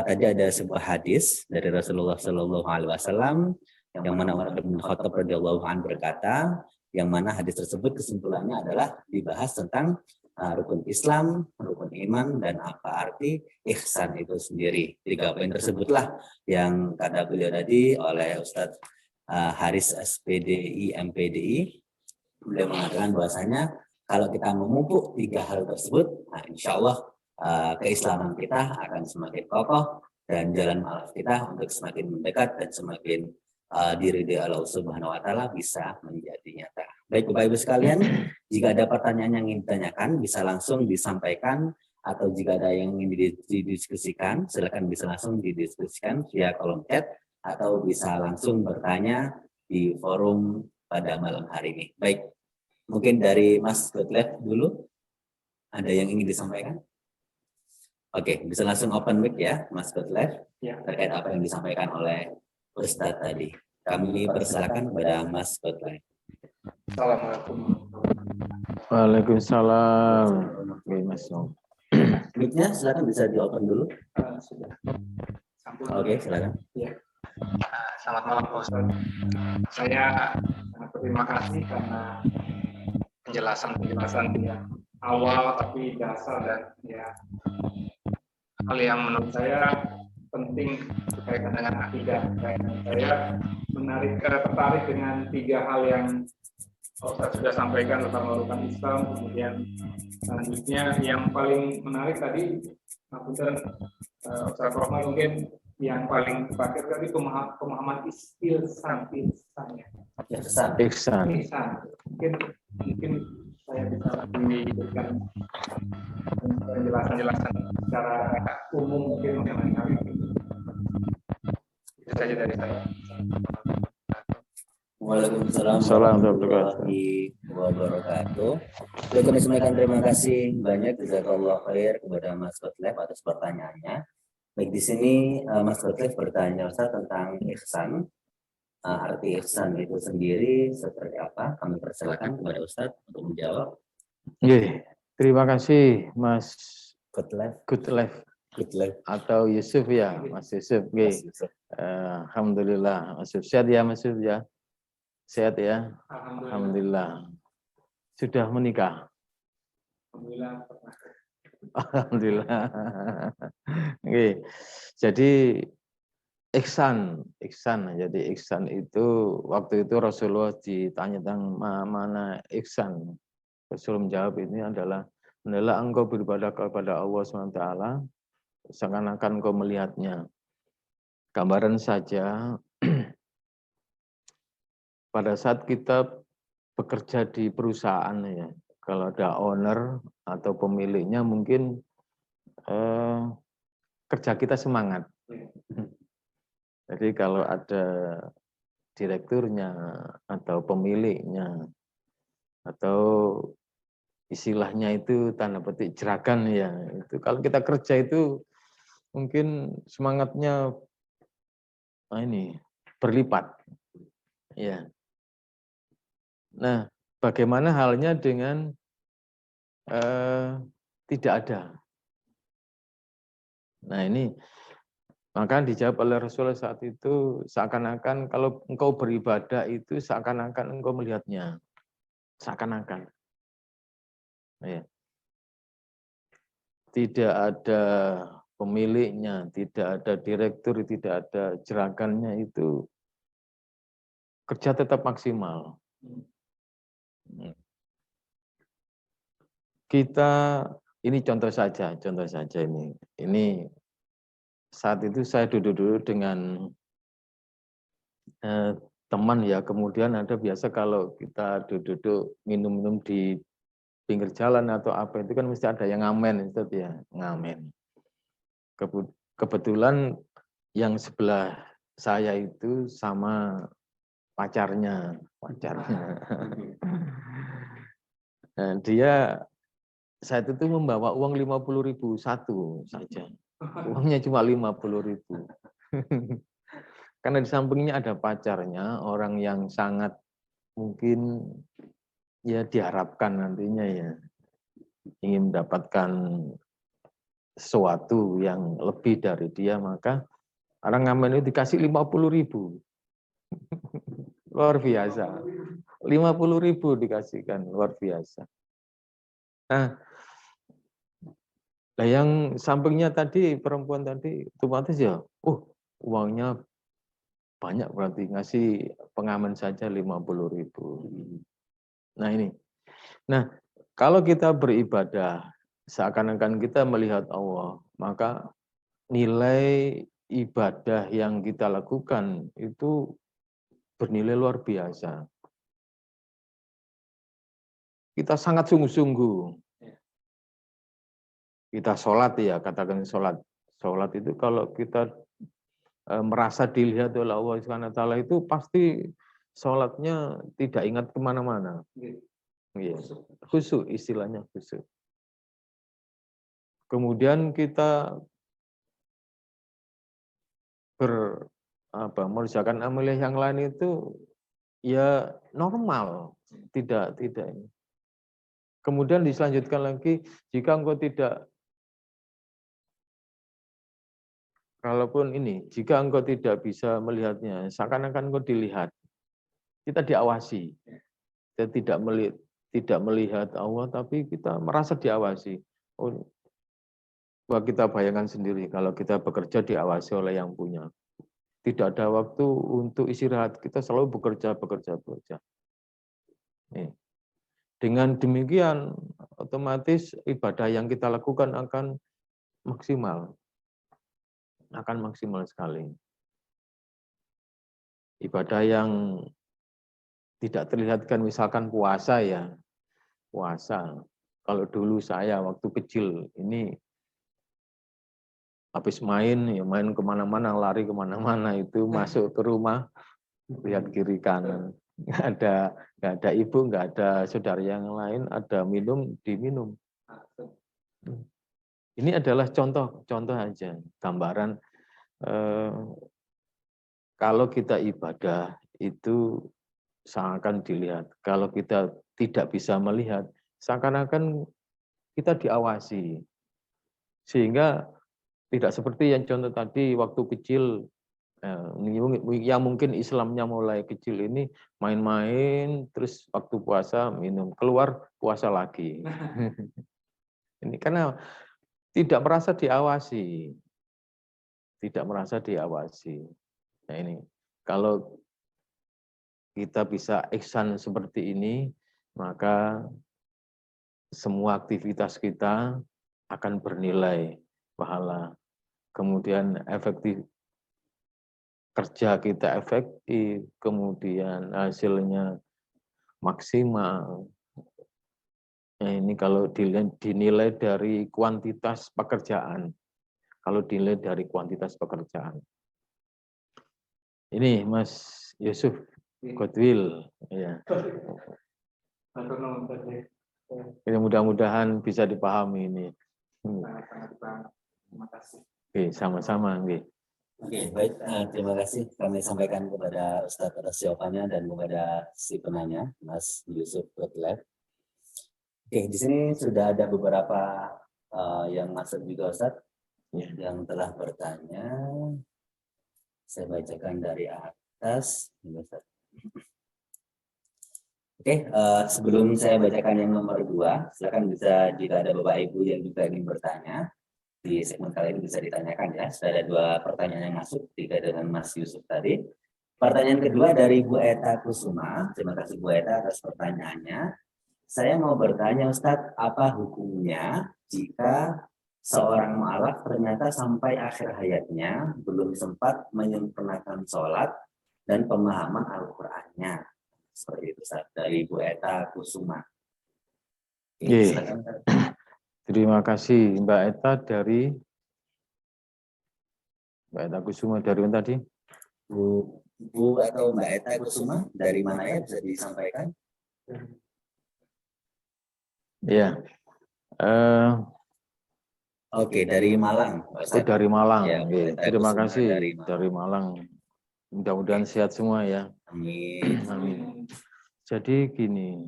tadi ada sebuah hadis dari Rasulullah SAW yang mana Umar bin Khattab radhiyallahu anhu berkata, yang mana hadis tersebut kesimpulannya adalah dibahas tentang rukun Islam, rukun iman, dan apa arti ihsan itu sendiri. 3 poin tersebutlah yang kata beliau tadi oleh Ustadz Haris SPDI MPDI. Beliau mengatakan bahwasanya Kalau kita memupuk 3 hal tersebut, nah insya Allah keislaman kita akan semakin kokoh dan jalan maaf kita untuk semakin mendekat dan semakin diridhoi Allah Subhanahu wa taala bisa menjadi nyata. Baik Bapak Ibu sekalian, jika ada pertanyaan yang ingin ditanyakan bisa langsung disampaikan, atau jika ada yang ingin didiskusikan silakan bisa langsung didiskusikan via kolom chat atau bisa langsung bertanya di forum pada malam hari ini. Baik, mungkin dari Mas Gottlieb dulu ada yang ingin disampaikan? Oke, bisa langsung open mic ya, Mas Gottlieb, terkait apa yang disampaikan oleh Ustadz tadi. Kami persilakan kepada Mas Gottlieb. Assalamualaikum. Waalaikumsalam. Oke, Mas. Mic-nya silakan bisa di open dulu. Sudah. Oke, silakan. Ya. Selamat malam Pak Ustadz. Saya sangat berterima kasih karena penjelasan yang awal tapi dasar dan ya hal yang menurut saya penting berkaitan dengan akidah. Saya tertarik dengan 3 hal yang Ustadz sudah sampaikan tentang rukun Islam, kemudian selanjutnya yang paling menarik tadi, Ustadz Rohman mungkin yang paling terakhir tadi pemahaman ihsan. Mungkin saya bisa diberikan penjelasan secara umum mungkin mengenai hal ini. Itu saja dari saya. Waalaikumsalam warahmatullahi wabarakatuh. Baik, kami sampaikan terima kasih banyak jazakallahu khair kepada Mas Gottlieb atas pertanyaannya. Baik, di sini Mas Gottlieb bertanya Ustaz tentang ihsan. Arti ihsan itu sendiri seperti apa? Kami persilakan kepada Ustaz untuk menjawab. Terima kasih Mas Gottlieb atau Yusuf ya, Mas Yusuf. Alhamdulillah, Mas Yusuf sehat ya, Mas Yusuf ya. Sehat ya? Alhamdulillah. Sudah menikah? Alhamdulillah. Oke. Jadi ihsan. Jadi ihsan itu waktu itu Rasulullah ditanya tentang mana ihsan. Rasul menjawab ini adalah engkau beribadah kepada Allah SWT seakan-akan engkau melihatnya. Gambaran saja pada saat kita bekerja di perusahaan ya, kalau ada owner atau pemiliknya mungkin kerja kita semangat. Jadi kalau ada direkturnya atau pemiliknya atau istilahnya itu tanda petik jeragan ya, itu kalau kita kerja itu mungkin semangatnya berlipat ya. Nah, bagaimana halnya dengan tidak ada? Nah ini, maka dijawab oleh Rasulullah saat itu, seakan-akan kalau engkau beribadah itu seakan-akan engkau melihatnya. Seakan-akan. Ya. Tidak ada pemiliknya, tidak ada direktur, tidak ada jeragannya, itu kerja tetap maksimal. Kita, ini contoh saja ini. Ini saat itu saya duduk-duduk dengan teman ya, kemudian ada biasa kalau kita duduk-duduk minum-minum di pinggir jalan atau apa itu kan mesti ada yang ngamen itu ya, ngamen. Kebetulan yang sebelah saya itu sama pacarnya. Nah, dia saat itu membawa uang 50.000 satu saja. Uangnya cuma 50.000. Karena di sampingnya ada pacarnya, orang yang sangat mungkin ya diharapkan nantinya ya ingin mendapatkan sesuatu yang lebih dari dia, maka orang ngamen itu dikasih 50.000. Luar biasa. 50.000 dikasihkan, luar biasa. Nah, yang sampingnya tadi, perempuan tadi, otomatis ya, uangnya banyak berarti, ngasih pengamen saja 50.000. Nah ini, Kalau kita beribadah, seakan-akan kita melihat Allah, maka nilai ibadah yang kita lakukan itu bernilai luar biasa. Kita sangat sungguh-sungguh. Kita sholat ya, katakan sholat. Sholat itu kalau kita merasa dilihat oleh Allah SWT itu pasti sholatnya tidak ingat kemana-mana. Ya, khusyuk, istilahnya khusyuk. Kemudian kita mengerjakan amalia yang lain itu ya normal, tidak. Kemudian diselanjutkan lagi, jika engkau tidak, jika engkau tidak bisa melihatnya, seakan-akan engkau dilihat, kita diawasi, kita tidak melihat Allah, tapi kita merasa diawasi. Coba kita bayangkan sendiri, kalau kita bekerja diawasi oleh yang punya. Tidak ada waktu untuk istirahat, kita selalu bekerja. Dengan demikian, otomatis ibadah yang kita lakukan akan maksimal sekali. Ibadah yang tidak terlihatkan, misalkan puasa ya, puasa. Kalau dulu saya waktu kecil ini habis main kemana-mana, lari kemana-mana, itu masuk ke rumah, lihat kiri kanan, nggak ada ibu, nggak ada saudara yang lain, ada diminum. Ini adalah contoh aja, gambaran kalau kita ibadah itu seakan dilihat, kalau kita tidak bisa melihat, seakan-akan kita diawasi, sehingga tidak seperti yang contoh tadi waktu kecil, yang mungkin Islamnya mulai kecil ini main-main, terus waktu puasa minum, keluar puasa lagi. Ini karena tidak merasa diawasi. Nah ini, kalau kita bisa ihsan seperti ini, maka semua aktivitas kita akan bernilai pahala. Kemudian kerja kita efektif, kemudian hasilnya maksimal. Nah, ini kalau dinilai dari kuantitas pekerjaan. Ini Mas Yusuf Godwill, ya. Mudah-mudahan bisa dipahami ini. Terima kasih. Oke, sama-sama. Oke, baik. Terima kasih kami sampaikan kepada Ustadz atas jawabannya dan kepada si penanya, Mas Yusuf Godwill. Oke, di sini sudah ada beberapa yang masuk juga Ustadz, yang telah bertanya. Saya bacakan dari atas. Oke, sebelum saya bacakan yang nomor 2, silakan bisa jika ada Bapak Ibu yang juga ingin bertanya, di segmen kali ini bisa ditanyakan ya. Sudah ada 2 pertanyaan yang masuk, 3 dengan Mas Yusuf tadi. Pertanyaan kedua dari Bu Eta Kusuma. Terima kasih Bu Eta atas pertanyaannya. Saya mau bertanya Ustadz, apa hukumnya jika seorang mu'alaf ternyata sampai akhir hayatnya belum sempat menyempurnakan sholat dan pemahaman Al-Qur'annya? Seperti itu Ustadz, dari Bu Eta Kusuma. Terima kasih Mbak Eta dari Mbak Eta Kusuma dari mana tadi? Bu atau Mbak Eta Kusuma dari mana ya, bisa disampaikan? Ya. Oke, dari Malang. Dari Malang. Ya, terima kasih dari Malang. Mudah-mudahan sehat semua ya. Amin. Amin. Jadi gini,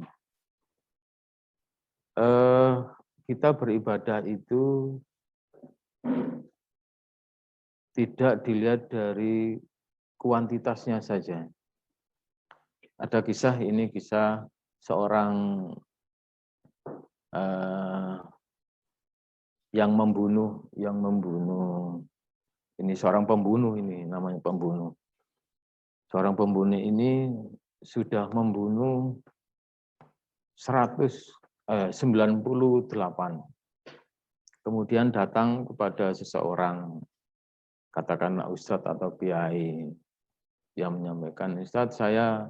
kita beribadah itu tidak dilihat dari kuantitasnya saja. Ada kisah seorang yang membunuh ini, seorang pembunuh ini, namanya pembunuh. Seorang pembunuh ini sudah membunuh 100 98. Kemudian datang kepada seseorang, katakanlah ustadz atau kiai, yang menyampaikan, Ustadz, saya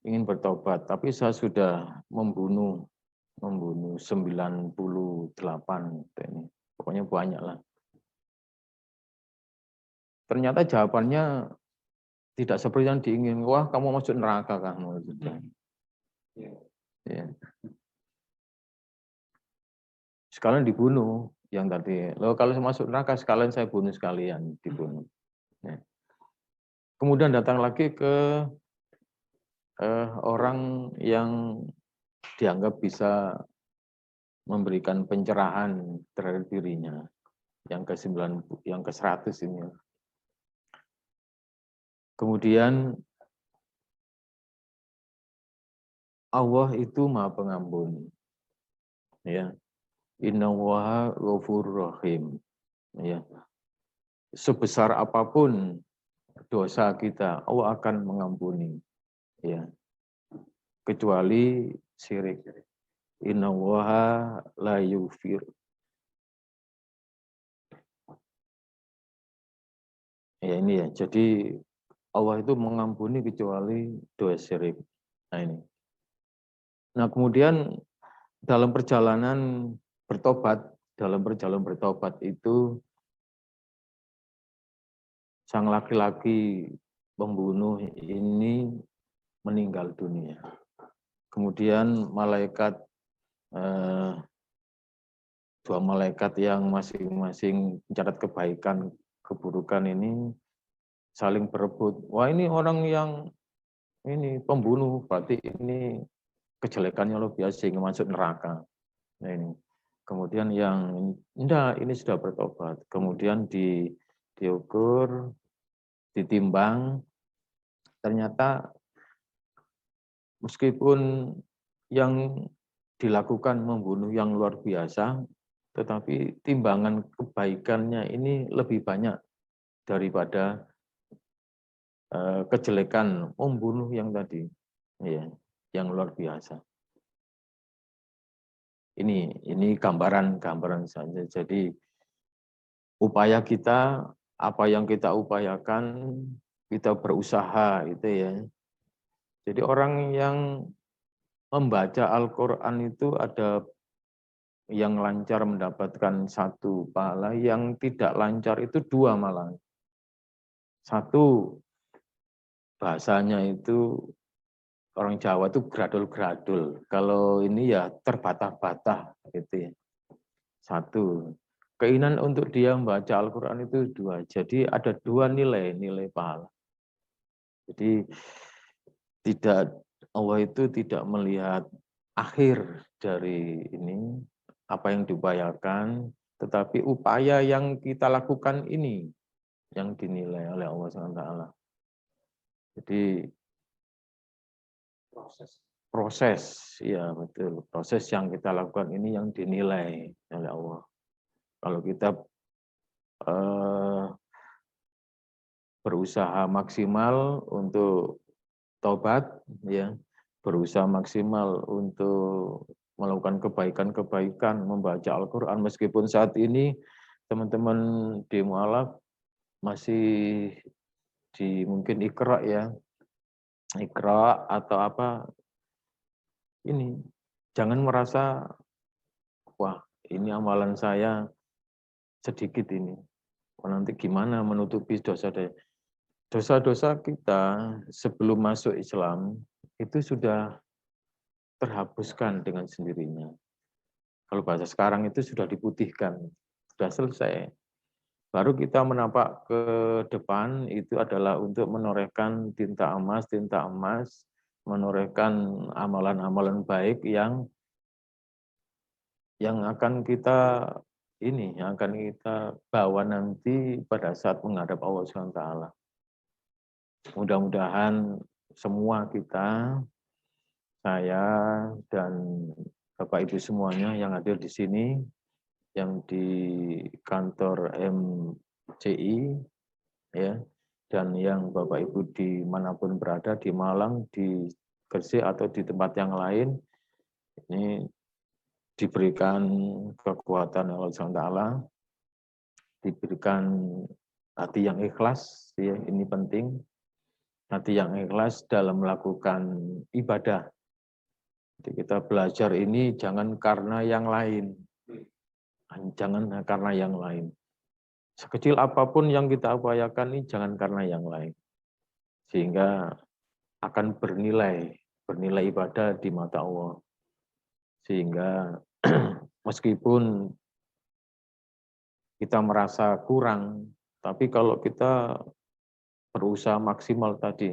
ingin bertobat, tapi saya sudah membunuh 98. Ini pokoknya banyak lah. Ternyata jawabannya tidak seperti yang diinginkan. Wah, kamu masuk neraka kamu. Ya. Sekalian dibunuh yang tadi. Loh, kalau saya masuk neraka sekalian saya bunuh sekalian, dibunuh. Ya. Kemudian datang lagi ke orang yang dianggap bisa memberikan pencerahan terhadap dirinya, yang ke-100 ini. Kemudian Allah itu Maha Pengampun. Ya. Innallaha ghafurur rahim. Ya. Sebesar apapun dosa kita, Allah akan mengampuni. Ya. Kecuali syirik. Innallaha la yughfir. Ya ini ya. Jadi Allah itu mengampuni kecuali dosa syirik. Nah ini. Nah kemudian dalam perjalanan bertobat itu sang laki-laki pembunuh ini meninggal dunia. Kemudian dua malaikat yang masing-masing mencatat kebaikan, keburukan ini saling berebut. Wah ini orang yang ini pembunuh, berarti ini kejelekannya luar biasa sehingga masuk neraka. Nah ini. Kemudian yang enggak, ini sudah bertobat. Kemudian diukur, ditimbang, ternyata meskipun yang dilakukan membunuh yang luar biasa, tetapi timbangan kebaikannya ini lebih banyak daripada kejelekan membunuh yang tadi, ya, yang luar biasa. Ini gambaran saja. Jadi upaya kita, apa yang kita upayakan, kita berusaha itu ya. Jadi orang yang membaca Al-Quran itu ada yang lancar mendapatkan 1 pahala, yang tidak lancar itu 2 malah. 1, bahasanya itu orang Jawa itu gradul-gradul. Kalau ini ya terbatah-batah gitu ya. 1. Keinginan untuk dia membaca Al-Quran itu 2. Jadi ada 2 nilai pahala. Jadi Allah itu tidak melihat akhir dari ini, apa yang diupayakan, tetapi upaya yang kita lakukan ini yang dinilai oleh Allah SWT. Jadi proses, ya betul. Proses yang kita lakukan ini yang dinilai oleh Allah. Kalau kita berusaha maksimal untuk taubat, ya, berusaha maksimal untuk melakukan kebaikan-kebaikan, membaca Al-Quran, meskipun saat ini teman-teman di Mu'alaf masih di mungkin Iqra ya, Iqra atau apa, ini jangan merasa wah ini amalan saya sedikit ini, nanti gimana menutupi dosa-dosa kita sebelum masuk Islam itu sudah terhapuskan dengan sendirinya. Kalau bahasa sekarang itu sudah diputihkan, sudah selesai. Baru kita menapak ke depan itu adalah untuk menorehkan tinta emas, menorehkan amalan-amalan baik yang akan kita bawa nanti pada saat menghadap Allah SWT. Mudah-mudahan semua kita, saya dan Bapak Ibu semuanya yang hadir di sini, yang di kantor MCI, ya, dan yang Bapak Ibu dimanapun berada, di Malang, di Gresik atau di tempat yang lain, ini diberikan kekuatan Allah SWT, diberikan hati yang ikhlas, ya, ini penting. Hati yang ikhlas dalam melakukan ibadah. Jadi kita belajar ini jangan karena yang lain. Jangan karena yang lain. Sekecil apapun yang kita upayakan ini jangan karena yang lain. Sehingga akan bernilai ibadah di mata Allah. Sehingga meskipun kita merasa kurang, tapi kalau kita berusaha maksimal tadi,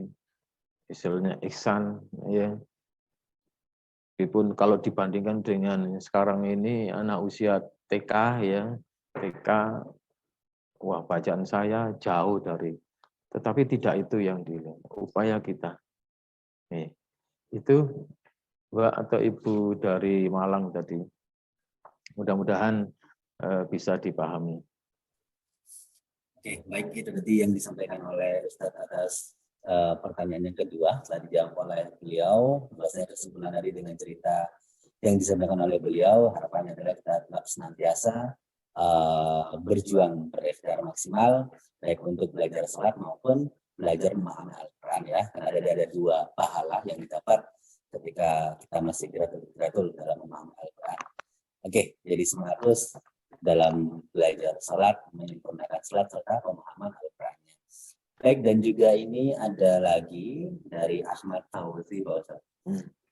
istilahnya ihsan, ya. Meskipun kalau dibandingkan dengan sekarang ini anak usia TK, ya, TK, wah bacaan saya jauh dari, tetapi tidak itu yang dilihat, upaya kita. Nih, itu Mbak atau Ibu dari Malang tadi, mudah-mudahan bisa dipahami. Oke, baik, itu tadi yang disampaikan oleh Ustadz atas pertanyaan yang kedua, telah dijawab oleh beliau. Bahwasanya kesimpulan tadi dengan cerita yang disampaikan oleh beliau, harapannya adalah kita tetap senantiasa berjuang berikhtiar maksimal, baik untuk belajar salat maupun belajar memahami Al-Quran, ya. Karena ada dua pahala yang didapat ketika kita masih gratul dalam memahami Al-Quran. Oke, jadi semangat terus dalam belajar salat, menyempurnakan salat serta pemahaman Al-Qurannya. Baik, dan juga ini ada lagi dari Ahmad Fauzi, Pak Ustadz.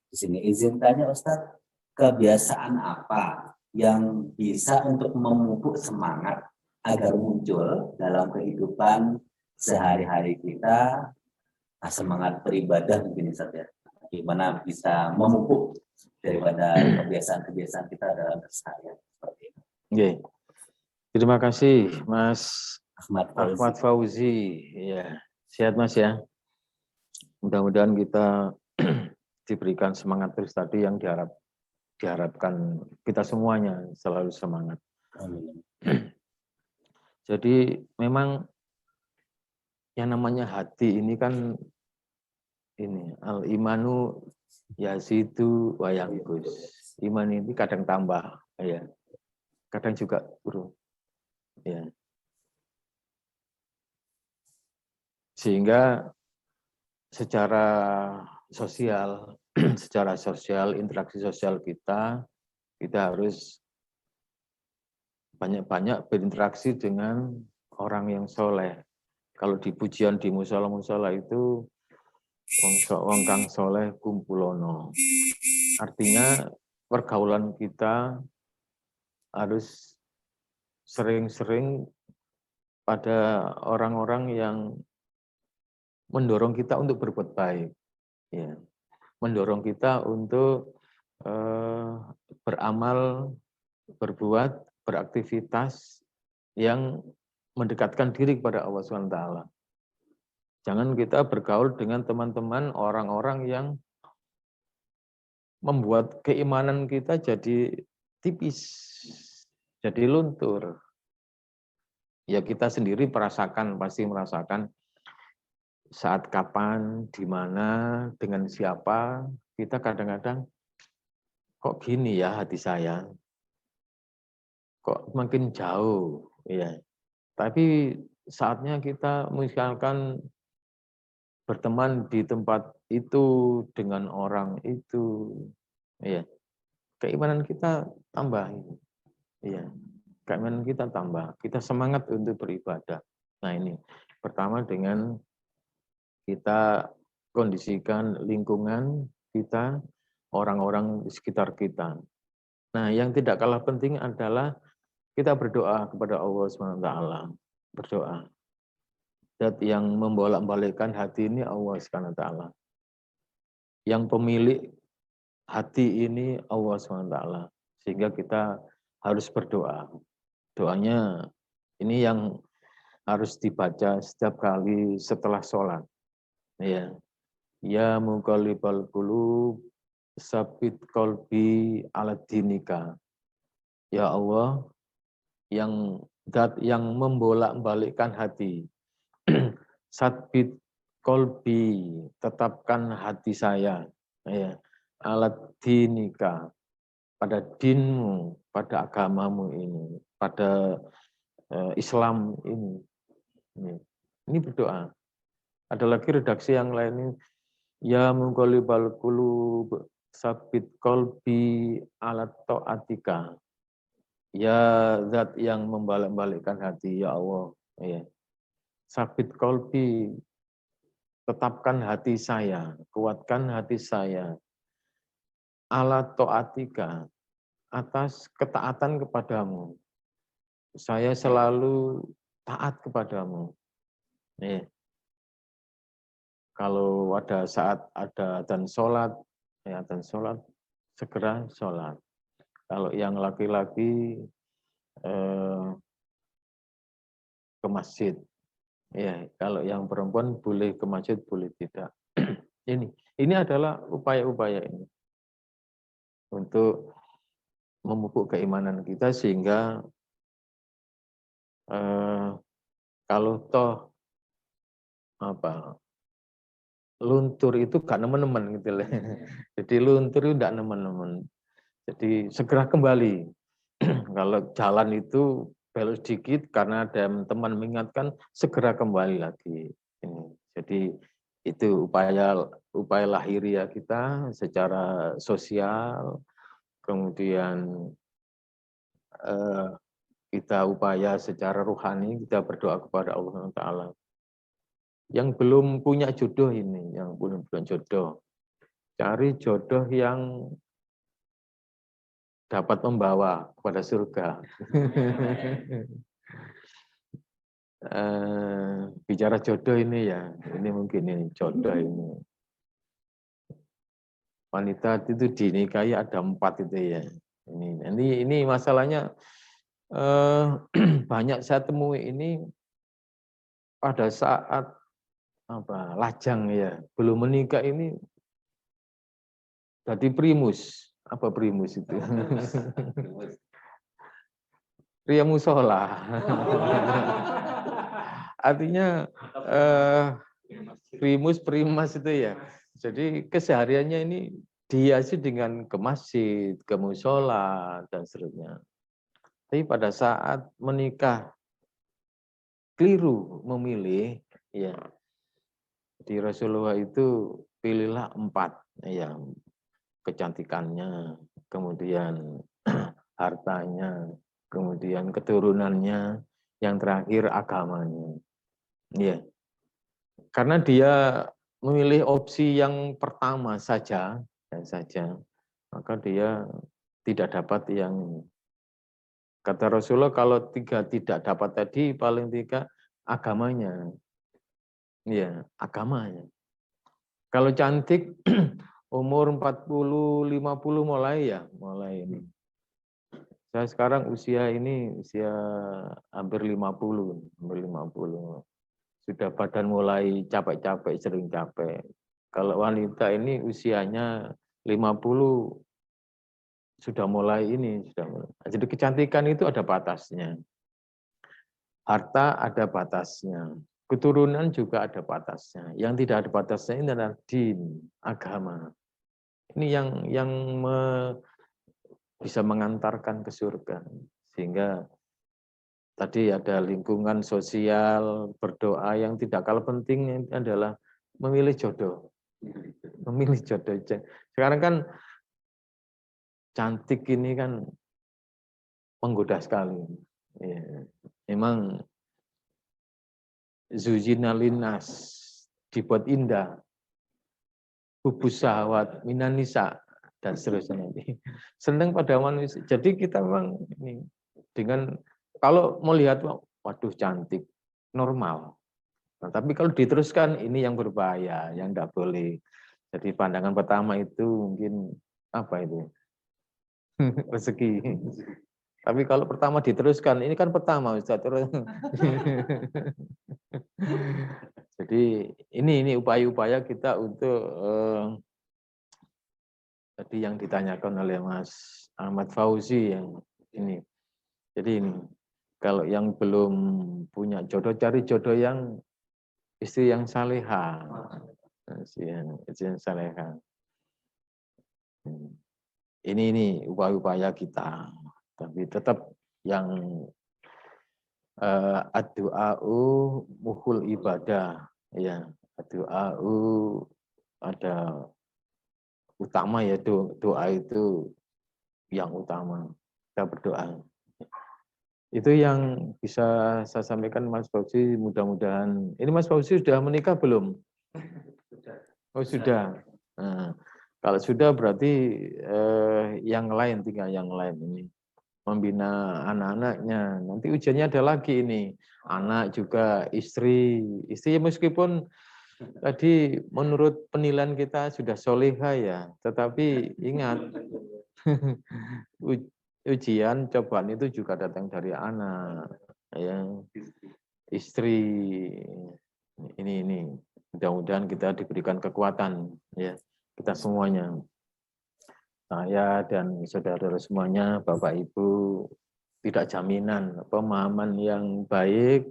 Di sini izin tanya Ustadz, kebiasaan apa yang bisa untuk memupuk semangat agar muncul dalam kehidupan sehari-hari kita, semangat beribadah mungkin Ustadz, ya. Gimana bisa memupuk daripada kebiasaan-kebiasaan kita dalam keseharian seperti itu. Okay. Terima kasih Mas Ahmad Fauzi. Ya, sehat Mas ya. Mudah-mudahan kita diberikan semangat terus tadi yang diharapkan kita semuanya selalu semangat. Amin. Jadi memang yang namanya hati ini kan ini al-imanu yazidu wa yanqus. Iman ini kadang tambah, ya. Kadang juga turun. Ya. Sehingga secara sosial, interaksi sosial kita harus banyak-banyak berinteraksi dengan orang yang soleh. Kalau di pujian di musola itu wong kang soleh kumpulono. Artinya pergaulan kita harus sering-sering pada orang-orang yang mendorong kita untuk berbuat baik, ya. Mendorong kita untuk beramal, berbuat, beraktivitas yang mendekatkan diri kepada Allah SWT. Jangan kita bergaul dengan teman-teman orang-orang yang membuat keimanan kita jadi tipis, jadi luntur. Ya kita sendiri pasti merasakan saat kapan, di mana, dengan siapa, kita kadang-kadang kok gini ya hati saya, kok makin jauh, ya. Tapi saatnya kita misalkan berteman di tempat itu dengan orang itu, ya, keimanan kita tambah, ya, keimanan kita tambah, kita semangat untuk beribadah. Nah ini pertama dengan kita kondisikan lingkungan kita, orang-orang di sekitar kita. Nah, yang tidak kalah penting adalah kita berdoa kepada Allah SWT. Berdoa. Dan yang membolak-balikkan hati ini Allah SWT. Yang pemilik hati ini Allah SWT. Sehingga kita harus berdoa. Doanya ini yang harus dibaca setiap kali setelah sholat. Ya muqallibal qulub sabit qalbi ala dinika. Ya Allah, yang membolak-balikkan hati. Sabit qalbi, tetapkan hati saya, ya, ala dinika, pada dinmu, pada agamamu ini, pada Islam ini. Ini berdoa. Ada lagi redaksi yang lain ini, ya muqallibal qulub sabit qalbi ala taatika. Ya zat yang membalik-balikkan hati, ya Allah. Ya. Sabit qalbi, tetapkan hati saya, kuatkan hati saya. Ala taatika, atas ketaatan kepadamu. Saya selalu taat kepadamu. Ya. Kalau ada saat ada adzan sholat, ya adzan sholat, segera sholat. Kalau yang laki-laki ke masjid, ya. Kalau yang perempuan boleh ke masjid, boleh tidak. Ini adalah upaya-upaya ini untuk memupuk keimanan kita sehingga kalau toh luntur itu gak nemen-nemen gitu lah. Jadi luntur itu gak nemen-nemen. Jadi segera kembali. Kalau jalan itu belok sedikit karena ada teman mengingatkan, segera kembali lagi. Jadi itu upaya lahiriah kita secara sosial, kemudian kita upaya secara rohani, kita berdoa kepada Allah Ta'ala. Yang belum punya jodoh ini, yang belum punya jodoh, cari jodoh yang dapat membawa kepada surga. Bicara jodoh ini ya, ini mungkin ini jodoh ini. Wanita itu dinikahi ada 4 itu ya. Ini masalahnya banyak saya temui ini pada saat lajang ya, belum menikah ini jadi primus. Apa primus itu? Pria musola. Artinya primas itu ya. Jadi kesehariannya ini dihiasi dengan ke masjid, ke musola dan seterusnya. Tapi pada saat menikah keliru memilih, ya. Di Rasulullah itu pilihlah 4, ya, kecantikannya, kemudian hartanya, kemudian keturunannya, yang terakhir agamanya. Ya. Karena dia memilih opsi yang pertama saja, maka dia tidak dapat yang kata Rasulullah kalau 3 tidak dapat tadi paling 3 agamanya. Ya, agamanya. Kalau cantik umur 40, 50 mulai ini. Saya sekarang usia hampir 50, Sudah badan mulai capek-capek, sering capek. Kalau wanita ini usianya 50 sudah mulai ini, Jadi kecantikan itu ada batasnya. Harta ada batasnya. Keturunan juga ada batasnya. Yang tidak ada batasnya ini adalah din, agama. Ini yang bisa mengantarkan ke surga. Sehingga tadi ada lingkungan sosial, berdoa yang tidak kalah penting adalah memilih jodoh. Memilih jodoh. Sekarang kan cantik ini kan menggoda sekali. Ya. Memang Zujina linas dibuat indah, hubus syahwat minan nisa dan seterusnya. Senang pada manusia. Jadi kita memang ini dengan kalau melihat waduh cantik normal. Nah, tapi kalau diteruskan ini yang berbahaya, yang tidak boleh. Jadi pandangan pertama itu mungkin apa itu rezeki. Tapi kalau pertama diteruskan, ini kan pertama Ustaz. Jadi ini upaya-upaya kita untuk tadi yang ditanyakan oleh Mas Ahmad Fauzi yang ini. Jadi ini kalau yang belum punya jodoh, cari jodoh yang istri yang salehah. Istri yang salehah. ini upaya-upaya kita. Tapi tetap yang ad-du'a'u muhul ibadah, ya, ad-du'a'u ada utama, ya, doa itu yang utama, kita berdoa. Itu yang bisa saya sampaikan, Mas Fauzi. Mudah-mudahan ini Mas Fauzi sudah menikah belum? Oh sudah. Nah, kalau sudah berarti yang lain, tinggal yang lain ini membina anak-anaknya. Nanti ujiannya ada lagi ini, anak juga istri meskipun tadi menurut penilaian kita sudah soleha ya, tetapi ingat ujian cobaan itu juga datang dari anak, ya, istri. Ini mudah-mudahan kita diberikan kekuatan, ya, kita semuanya, saya dan saudara semuanya, Bapak Ibu, tidak jaminan pemahaman yang baik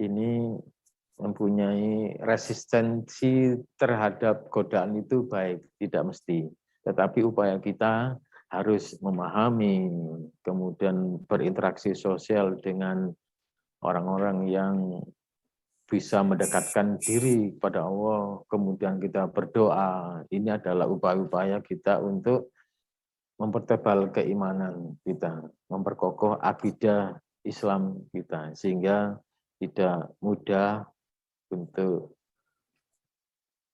ini mempunyai resistensi terhadap godaan itu baik, tidak mesti. Tetapi upaya kita harus memahami, kemudian berinteraksi sosial dengan orang-orang yang bisa mendekatkan diri kepada Allah, kemudian kita berdoa. Ini adalah upaya-upaya kita untuk mempertebal keimanan kita, memperkokoh akidah Islam kita, sehingga tidak mudah untuk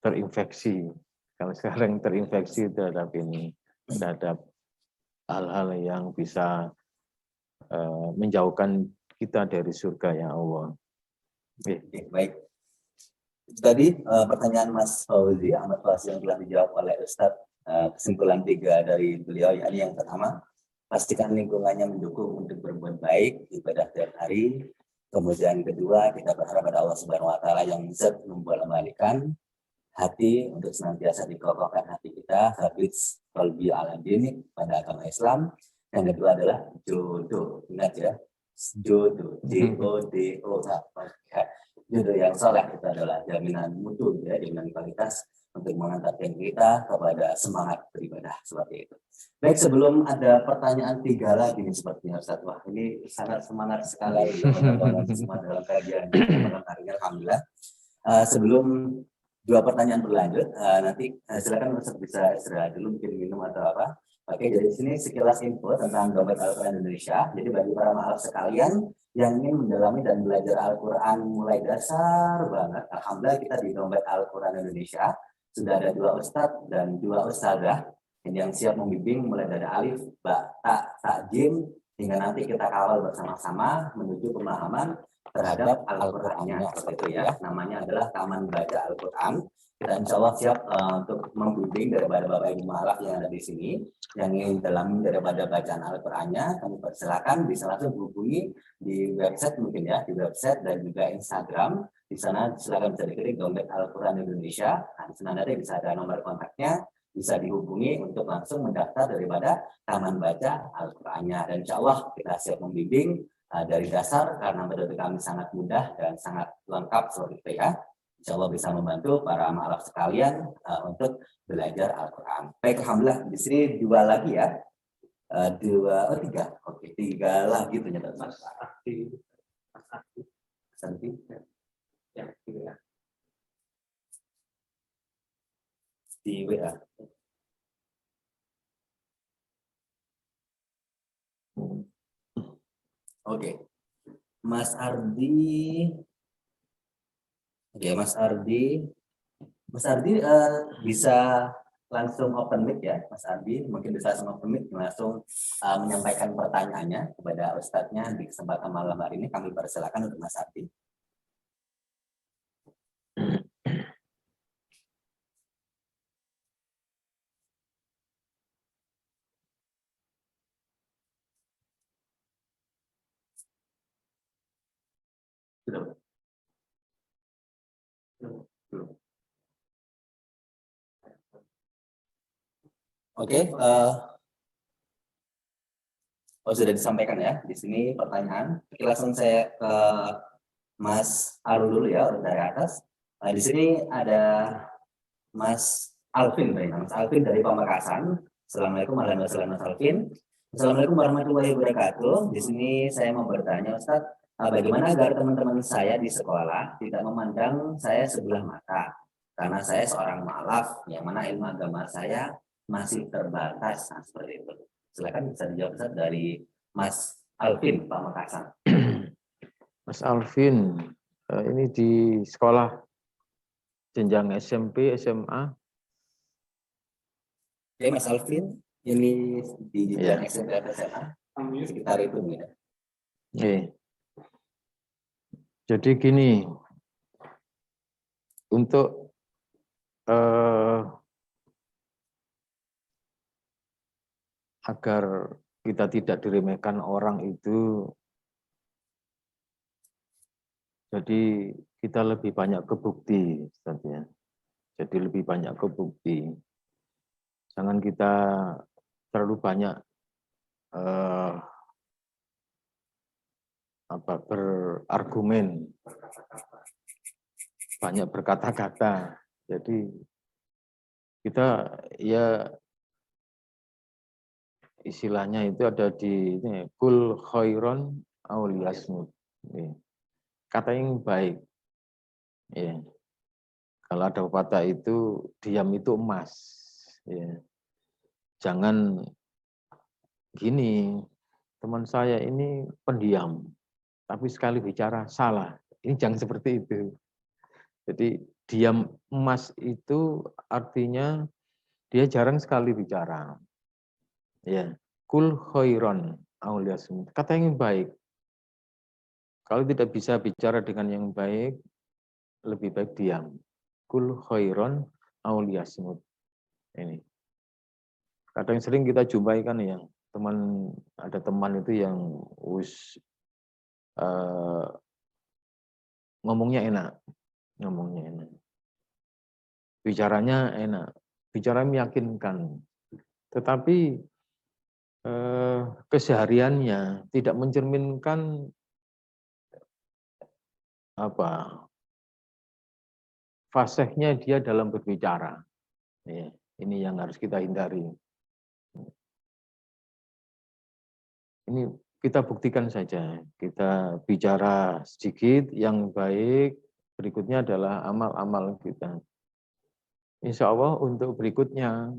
terinfeksi. Kalau sekarang terinfeksi terhadap ini, terhadap hal-hal yang bisa menjauhkan kita dari surga ya Allah. Oke, baik. Tadi pertanyaan Mas Fauzi Ahmad Fauzi yang telah dijawab oleh Ustadz. Kesimpulan 3 dari beliau, yakni yang pertama, pastikan lingkungannya mendukung untuk berbuat baik, ibadah tiap hari. Kemudian kedua, kita berharap pada Allah Subhanahu Wa Taala yang bisa membolak-balikan hati untuk senantiasa dikokohkan hati kita, habis qalbi ala dini pada agama Islam. Yang kedua adalah jodoh, ingat ya, jodoh, J-O-D-O, jodoh yang soleh itu adalah jaminan mutu, ya, jaminan kualitas untuk mengantarkan kita kepada semangat beribadah seperti itu. Baik, sebelum ada pertanyaan 3 lagi nih sepertinya Ustaz. Wah, ini sangat semangat sekali semua dalam kajian malam hari ini, alhamdulillah. Sebelum 2 pertanyaan berlanjut, nanti silakan Ustaz bisa istirahat dulu, mungkin minum atau apa. Oke, jadi sini sekilas info tentang Dompet Al-Quran Indonesia. Jadi bagi para ma'alaf sekalian yang ingin mendalami dan belajar Al-Quran mulai dasar banget, alhamdulillah kita di Dompet Al-Quran Indonesia sudah ada 2 ustadz dan 2 ustadzah yang siap membimbing mulai dari alif, ba, ta, jim, hingga nanti kita kawal bersama-sama menuju pemahaman terhadap Al-Qurannya seperti itu ya. Namanya adalah Taman Baca Al-Quran. Kita insya Allah siap untuk membimbing daripada Bapak Ibu ma'alaf yang ada di sini yang ingin dalam daripada bacaan Al-Qurannya. Kami persilakan bisa langsung hubungi di website mungkin ya, di website dan juga Instagram. Di sana silakan bisa diketik Dompet Al-Quran Indonesia. Nah, di sana nanti bisa ada nomor kontaknya, bisa dihubungi untuk langsung mendaftar daripada Taman Baca Al-Qurannya. Dan insya Allah kita siap membimbing dari dasar karena metode kami sangat mudah dan sangat lengkap seperti itu ya. Insya Allah bisa membantu para ma'alaf sekalian untuk belajar Al-Quran. Baik, alhamdulillah di sini 2 lagi ya. 3. Oke, 3 lagi ternyata Mas Akti. Ya, di WA. Oke, Mas Ardi. Oke, Mas Ardi bisa langsung open mic ya, Mas Ardi. Mungkin bisa langsung open mic, langsung menyampaikan pertanyaannya kepada Ustadznya di kesempatan malam hari ini. Kami persilakan untuk Mas Ardi. Oke, sudah disampaikan ya di sini pertanyaan. Oke, langsung saya ke Mas Arul dulu ya, dari atas. Nah, di sini ada Mas Alvin dari Pamekasan. Assalamualaikum warahmatullahi wabarakatuh. Assalamualaikum warahmatullahi wabarakatuh. Di sini saya mau bertanya, Ustadz, bagaimana agar teman-teman saya di sekolah tidak memandang saya sebelah mata? Karena saya seorang mualaf, yang mana ilmu agama saya masih terbatas. Nah, seperti itu. Silakan bisa dijawab, Ustadz, dari Mas Alvin Pamekasan. Mas Alvin, ini di sekolah jenjang SMP, SMA. Oke, Mas Alvin, ini di jenjang Ya. SMP atau SMA, sekitar itu ya. Jadi gini, untuk agar kita tidak diremehkan orang itu, jadi kita lebih banyak ke bukti, Ustaz, ya. Jadi lebih banyak ke bukti. Jangan kita terlalu banyak berargumen, banyak berkata-kata. Jadi kita ya istilahnya itu ada di ini, kul khairon auliyasmud. Kata yang baik. Ya. Kalau ada pepatah itu, diam itu emas. Ya. Jangan gini, teman saya ini pendiam, tapi sekali bicara salah. Ini jangan seperti itu. Jadi diam emas itu artinya dia jarang sekali bicara. Ya, kul khairon auliyasmud. Kata yang baik. Kalau tidak bisa bicara dengan yang baik, lebih baik diam. Kul khairon auliyasmud. Ini. Kadang sering kita jumpai kan ya, ada teman itu yang ngomongnya enak, bicaranya enak, bicara meyakinkan, tetapi kesehariannya tidak mencerminkan fasihnya dia dalam berbicara. Ya, ini yang harus kita hindari. Ini kita buktikan saja, kita bicara sedikit yang baik, berikutnya adalah amal-amal kita. Insya Allah untuk berikutnya,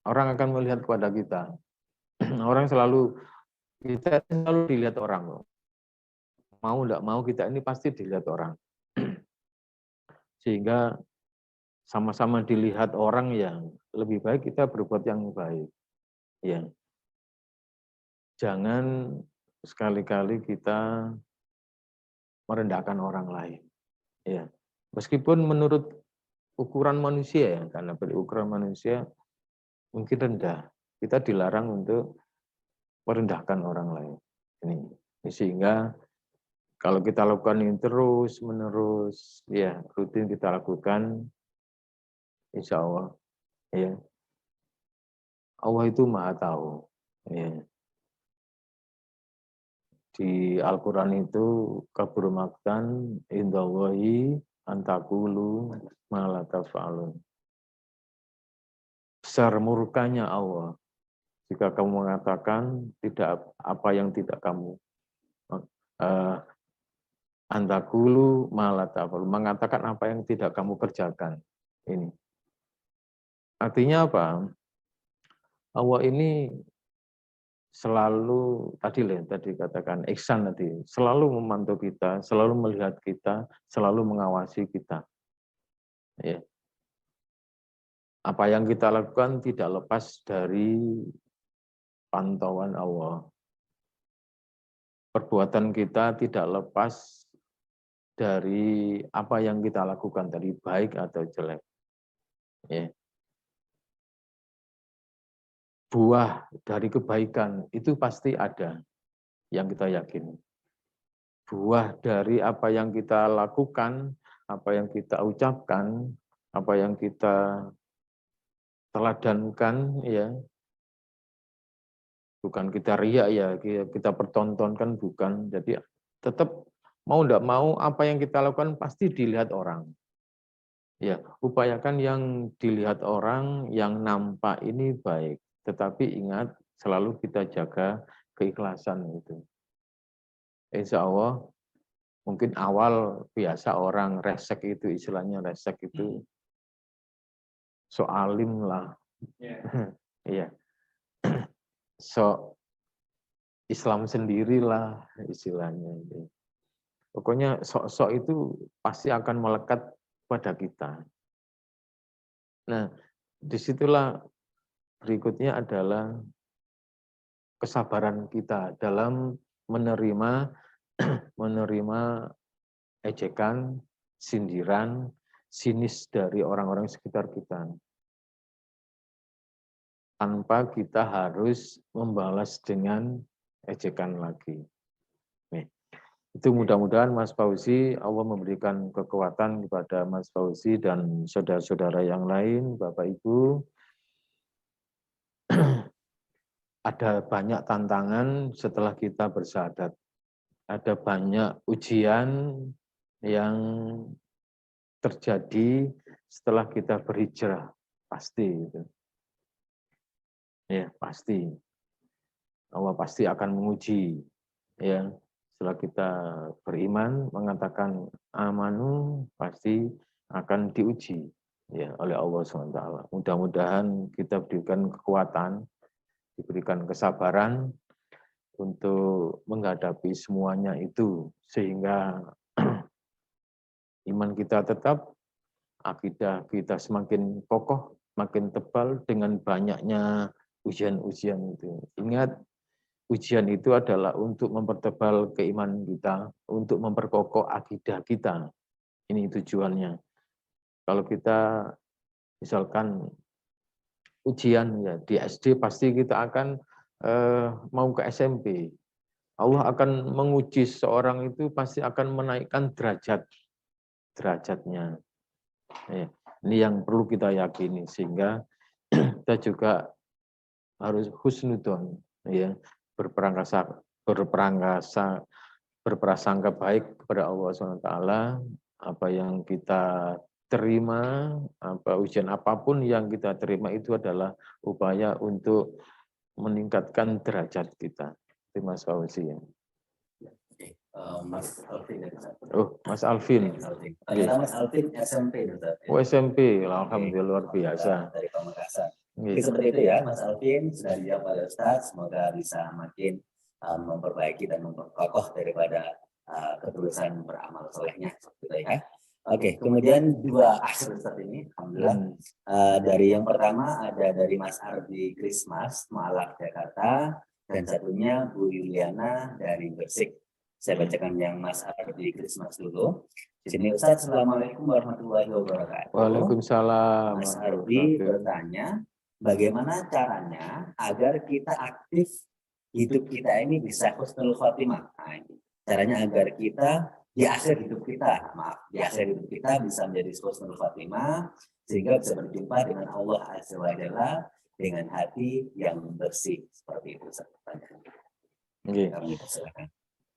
orang akan melihat kepada kita. Kita selalu dilihat orang. Mau enggak mau kita ini pasti dilihat orang. Sehingga sama-sama dilihat orang yang lebih baik kita berbuat yang baik. Ya. Jangan sekali-kali kita merendahkan orang lain. Ya. Meskipun menurut ukuran manusia ya, karena berukuran manusia mungkin rendah. Kita dilarang untuk merendahkan orang lain. Ini sehingga kalau kita lakukan ini terus-menerus, ya rutin kita lakukan, insya Allah, ya Allah itu Maha Tahu. Ya. Di Al-Quran itu kabur maktan indallahi antakulu malatafalun. Besar murkanya Allah jika kamu mengatakan tidak apa yang tidak kamu antakulu malatafalun, mengatakan apa yang tidak kamu kerjakan. Ini artinya apa? Allah ini selalu tadi katakan ihsan tadi, selalu memantau kita, selalu melihat kita, selalu mengawasi kita. Ya. Apa yang kita lakukan tidak lepas dari pantauan Allah. Perbuatan kita tidak lepas dari apa yang kita lakukan tadi, baik atau jelek. Ya. Buah dari kebaikan itu pasti ada, yang kita yakini. Buah dari apa yang kita lakukan, apa yang kita ucapkan, apa yang kita teladankan, ya, bukan kita riak ya, kita pertontonkan, bukan. Jadi tetap mau tidak mau apa yang kita lakukan pasti dilihat orang. Ya, upayakan yang dilihat orang, yang nampak ini baik. Tetapi ingat, selalu kita jaga keikhlasan itu. Insya Allah, mungkin awal biasa orang resek itu, istilahnya resek itu, so alim lah. Iya. So Islam sendirilah istilahnya. Pokoknya sok-sok itu pasti akan melekat pada kita. Nah, disitulah berikutnya adalah kesabaran kita dalam menerima ejekan, sindiran, sinis dari orang-orang sekitar kita. Tanpa kita harus membalas dengan ejekan lagi. Nih, itu mudah-mudahan Mas Fauzi, Allah memberikan kekuatan kepada Mas Fauzi dan saudara-saudara yang lain, Bapak Ibu. Ada banyak tantangan setelah kita bersyahadat. Ada banyak ujian yang terjadi setelah kita berhijrah. Pasti itu. Ya, pasti. Allah pasti akan menguji. Ya, setelah kita beriman, mengatakan amanu, pasti akan diuji ya oleh Allah SWT. Mudah-mudahan kita diberikan kekuatan, diberikan kesabaran untuk menghadapi semuanya itu, sehingga iman kita tetap, akidah kita semakin kokoh, makin tebal dengan banyaknya ujian-ujian itu. Ingat, ujian itu adalah untuk mempertebal keimanan kita, untuk memperkokoh akidah kita. Ini tujuannya. Kalau kita misalkan ujian ya di SD, pasti kita akan mau ke SMP. Allah akan menguji seorang itu, pasti akan menaikkan derajatnya. Ya, ini yang perlu kita yakini, sehingga kita juga harus husnudon, ya, berprasangka baik kepada Allah SWT. Apa yang kita terima, ujian apapun yang kita terima itu adalah upaya untuk meningkatkan derajat kita. Itu Mas Fauzi. Mas Alvin. Oh, Mas Alvin. Ternyata Mas Alvin SMP. Oh, SMP, alhamdulillah luar biasa. Dari Pamekasan. Jadi seperti itu ya, Mas Alvin sudah dijawab oleh Ustaz. Semoga bisa makin memperbaiki dan memperkokoh daripada ketulusan beramal solehnya. Gitu ya. Oke, kemudian dua akhir Ustaz ini, alhamdulillah. Dari yang pertama ada dari Mas Ardi Krismas, Malak, Jakarta, dan satunya Bu Yuliana dari Gresik. Saya bacakan yang Mas Ardi Krismas dulu. Di sini Ustaz, Assalamualaikum warahmatullahi wabarakatuh. Waalaikumsalam. Mas Ardi bertanya, bagaimana caranya agar kita aktif hidup kita ini bisa husnul khotimah? Nah, caranya agar kita di akhir hidup kita, bisa menjadi husnul khotimah, sehingga bisa berjumpa dengan Allah Azza wa Jalla dengan hati yang bersih. Seperti itu pertanyaannya. Kami persilakan.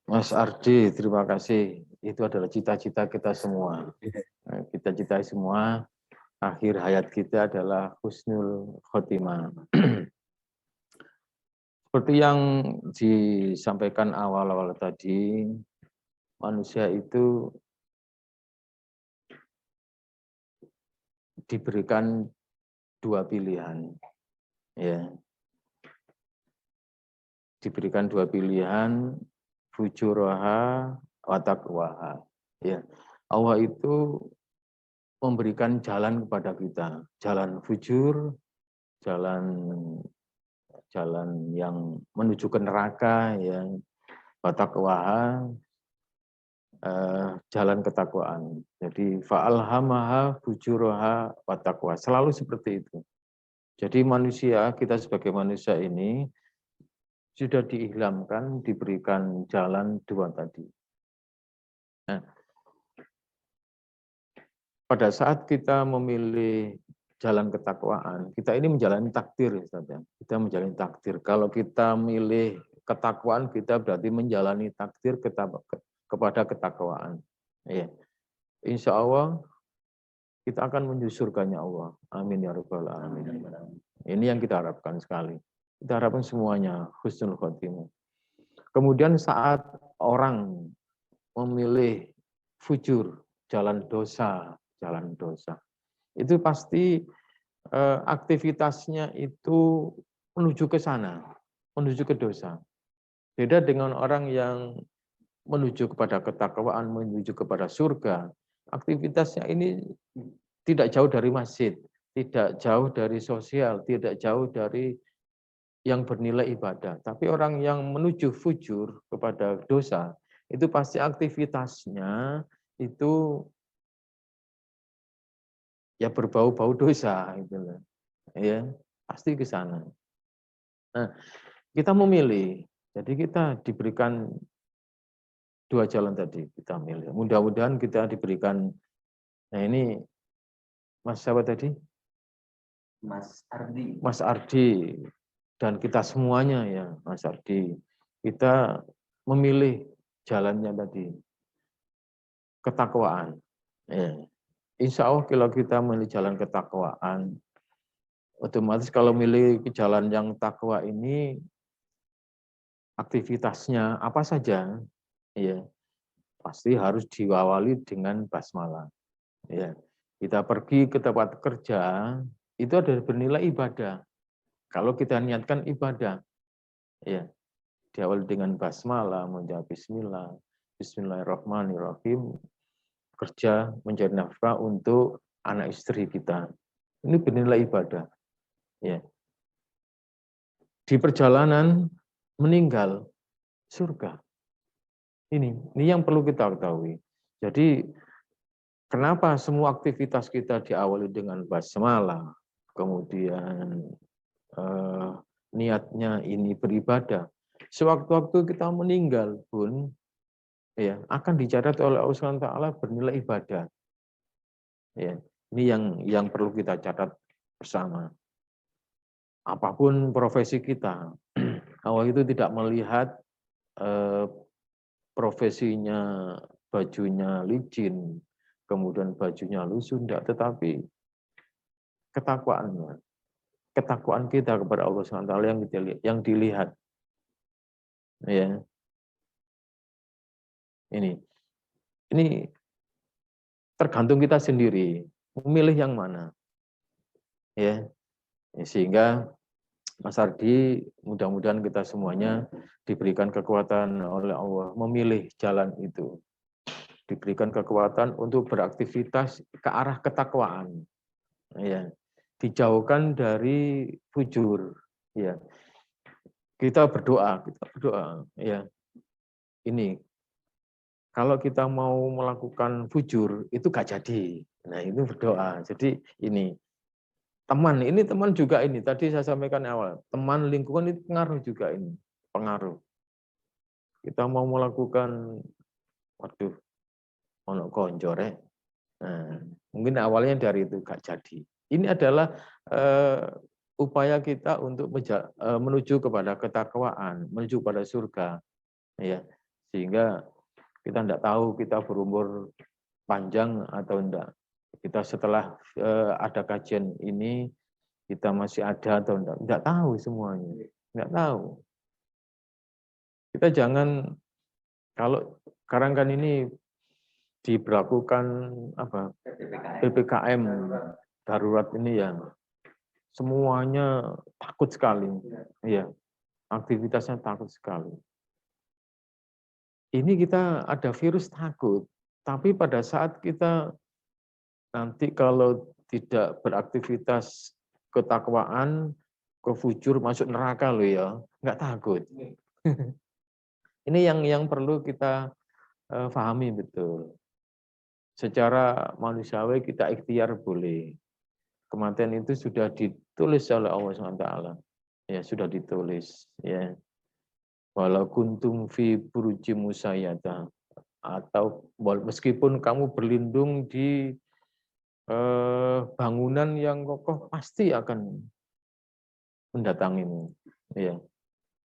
Mas Ardi, terima kasih. Itu adalah cita-cita kita semua. Kita cita semua, akhir hayat kita adalah husnul khotimah. Seperti yang disampaikan awal-awal tadi, manusia itu diberikan dua pilihan. Ya. Diberikan dua pilihan, fujuraha wa taqwaha. Ya. Allah itu memberikan jalan kepada kita, jalan fujur, jalan yang menuju ke neraka, yang wa taqwaha, jalan ketakwaan. Jadi fa'alhamaha fujuraha wa taqwa. Selalu seperti itu. Jadi manusia, kita sebagai manusia ini sudah diilhamkan, diberikan jalan dua tadi. Nah, pada saat kita memilih jalan ketakwaan, kita ini menjalani takdir, kita menjalani takdir. Kalau kita milih ketakwaan, kita berarti menjalani takdir kepada ketakwaan. Ya. Insya Allah kita akan menyusurkannya Allah. Amin ya rabbal alamin. Ini yang kita harapkan sekali. Kita harapkan semuanya husnul khotimah. Kemudian saat orang memilih fujur, jalan dosa, itu pasti aktivitasnya itu menuju ke sana, menuju ke dosa. Beda dengan orang yang menuju kepada ketakwaan, menuju kepada surga, aktivitasnya ini tidak jauh dari masjid, tidak jauh dari sosial, tidak jauh dari yang bernilai ibadah. Tapi orang yang menuju fujur kepada dosa, itu pasti aktivitasnya itu ya berbau-bau dosa gitu loh. Ya, pasti ke sana. Nah, kita memilih. Jadi kita diberikan dua jalan tadi, kita milih. Mudah-mudahan kita diberikan, nah ini Mas siapa tadi? Mas Ardi. Mas Ardi dan kita semuanya ya, Mas Ardi. Kita memilih jalannya tadi, ketakwaan. Ya. Insya Allah kalau kita memilih jalan ketakwaan, otomatis kalau milih jalan yang takwa ini, aktivitasnya apa saja, ya pasti harus diawali dengan basmalah. Ya, kita pergi ke tempat kerja itu ada bernilai ibadah. Kalau kita niatkan ibadah, ya diawali dengan basmalah, menjawab Bismillah, Bismillahirrahmanirrahim, kerja mencari nafkah untuk anak istri kita. Ini bernilai ibadah. Ya. Di perjalanan meninggal surga. Ini yang perlu kita ketahui. Jadi kenapa semua aktivitas kita diawali dengan basmalah, kemudian niatnya ini beribadah. Sewaktu-waktu kita meninggal pun ya akan dicatat oleh Allah SWT bernilai ibadah. Ya, ini yang perlu kita catat bersama. Apapun profesi kita, Allah itu tidak melihat profesinya, bajunya licin, kemudian bajunya lusuh, enggak, tetapi ketakwaannya. Ketakwaan kita kepada Allah SWT yang dilihat. Ya. Ini tergantung kita sendiri, memilih yang mana. Ya. Sehingga Mas Ardi, mudah-mudahan kita semuanya diberikan kekuatan oleh Allah memilih jalan itu. Diberikan kekuatan untuk beraktivitas ke arah ketakwaan. Ya. Dijauhkan dari fujur. Ya. Kita berdoa, ya. Ini kalau kita mau melakukan fujur itu gak jadi. Nah, itu berdoa. Jadi ini teman juga ini. Tadi saya sampaikan awal, teman lingkungan itu pengaruh juga ini, pengaruh. Kita mau melakukan, waduh, ono konjore. Nah, mungkin awalnya dari itu gak jadi. Ini adalah upaya kita untuk menuju kepada ketakwaan, menuju pada surga, ya, sehingga kita tidak tahu kita berumur panjang atau enggak. Kita setelah ada kajian ini kita masih ada atau enggak tahu semuanya, enggak tahu. Kita jangan, kalau sekarang kan ini diberlakukan apa PPKM darurat ini ya, semuanya takut sekali, ya, aktivitasnya takut sekali. Ini kita ada virus takut, tapi pada saat kita nanti kalau tidak beraktivitas ketakwaan, kefujur, masuk neraka loh ya, nggak takut. Ini yang perlu kita pahami betul. Secara manusiawi kita ikhtiar boleh. Kematian itu sudah ditulis oleh Allah SWT. Ya, sudah ditulis. Ya. Walau kuntum fi buruji musayyada, atau meskipun kamu berlindung di bangunan yang kokoh, pasti akan mendatangimu. Ya.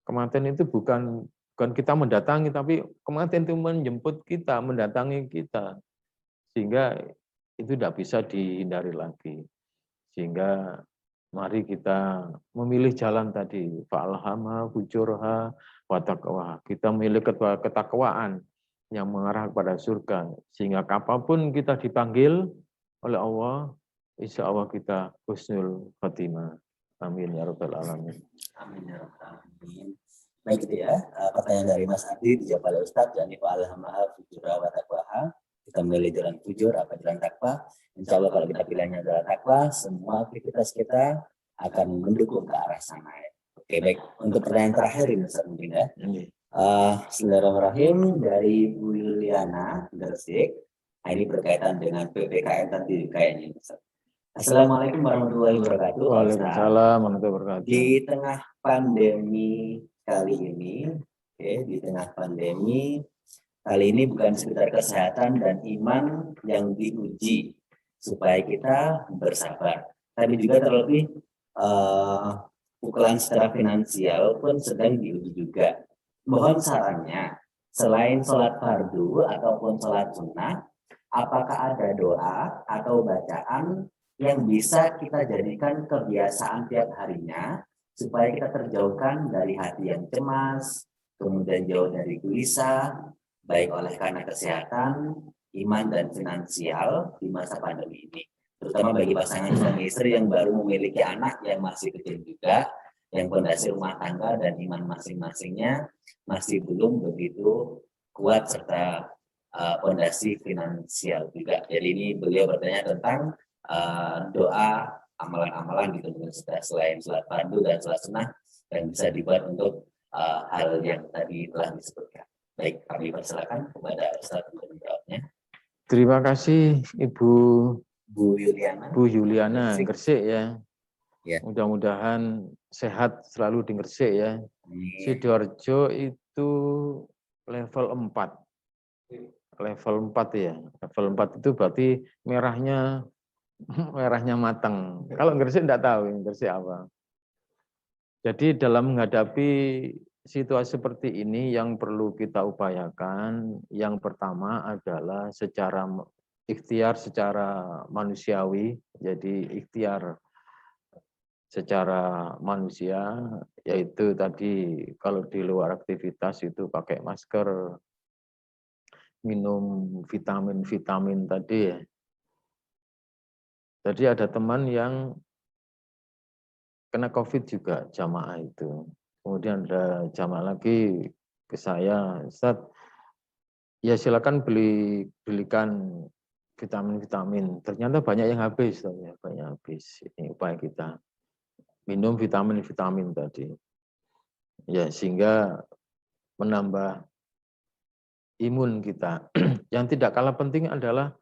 Kematian itu bukan kita mendatangi, tapi kematian itu menjemput kita, mendatangi kita, sehingga itu tidak bisa dihindari lagi. Sehingga Mari kita memilih jalan tadi, fa'alhamaha fujurha wa taqwaha. Kita memilih ketakwaan yang mengarah kepada surga, sehingga kapanpun kita dipanggil oleh Allah, insya Allah kita husnul khatimah. Amin ya rabbal alamin. Amin ya rabbal alamin. Baik itu ya, pertanyaan dari Mas Adi dijawab oleh Ustadz, yakni fa'alhamaha fujurha wa taqwaha. Kita memilih jalan fujur apa jalan takwa. Insya Allah kalau kita pilihannya adalah takwa, semua aktivitas kita akan mendukung ke arah sana. Oke, baik. Untuk pertanyaan terakhir ini Ustaz mungkin ya. Bismillahirrahmanirrahim dari Bu Yuliana Gresik. Ini berkaitan dengan PPKM tadi kayaknya Ustaz. Assalamualaikum warahmatullahi wabarakatuh. Waalaikumsalam warahmatullahi wabarakatuh. Di tengah pandemi kali ini, di tengah pandemi kali ini bukan sekedar kesehatan dan iman yang diuji supaya kita bersabar, tapi juga terlebih pukulan secara finansial pun sedang diuji juga. Mohon sarannya, selain sholat fardu ataupun sholat sunnah, apakah ada doa atau bacaan yang bisa kita jadikan kebiasaan tiap harinya supaya kita terjauhkan dari hati yang cemas, kemudian jauh dari gelisah, baik oleh karena kesehatan, iman, dan finansial di masa pandemi ini. Terutama bagi pasangan suami istri yang baru memiliki anak yang masih kecil juga, yang fondasi rumah tangga dan iman masing-masingnya masih belum begitu kuat serta fondasi finansial juga. Jadi ini beliau bertanya tentang doa, amalan-amalan gitu, selain sholat fardu dan sholat sunnah yang bisa dibuat untuk hal yang tadi telah disebutkan. Baik, kami persilakan kepada Ustaz untuk menjawabnya. Terima kasih Ibu Bu Yuliana Gresik ya. Ya. Mudah-mudahan sehat selalu di Gresik ya. Sidoarjo itu level 4. Level 4 ya. Level 4 itu berarti merahnya matang. Kalau Gresik enggak tahu Gresik apa. Jadi dalam menghadapi situasi seperti ini yang perlu kita upayakan, yang pertama adalah secara ikhtiar secara manusiawi, jadi ikhtiar secara manusia, yaitu tadi kalau di luar aktivitas itu pakai masker, minum vitamin-vitamin tadi ya. Jadi ada teman yang kena COVID juga, jamaah itu. Kemudian ada jamaah lagi ke saya, Ustaz, ya silakan belikan vitamin-vitamin. Ternyata banyak yang habis, ya, banyak habis. Ini upaya kita minum vitamin-vitamin tadi, ya sehingga menambah imun kita. Yang tidak kalah penting adalah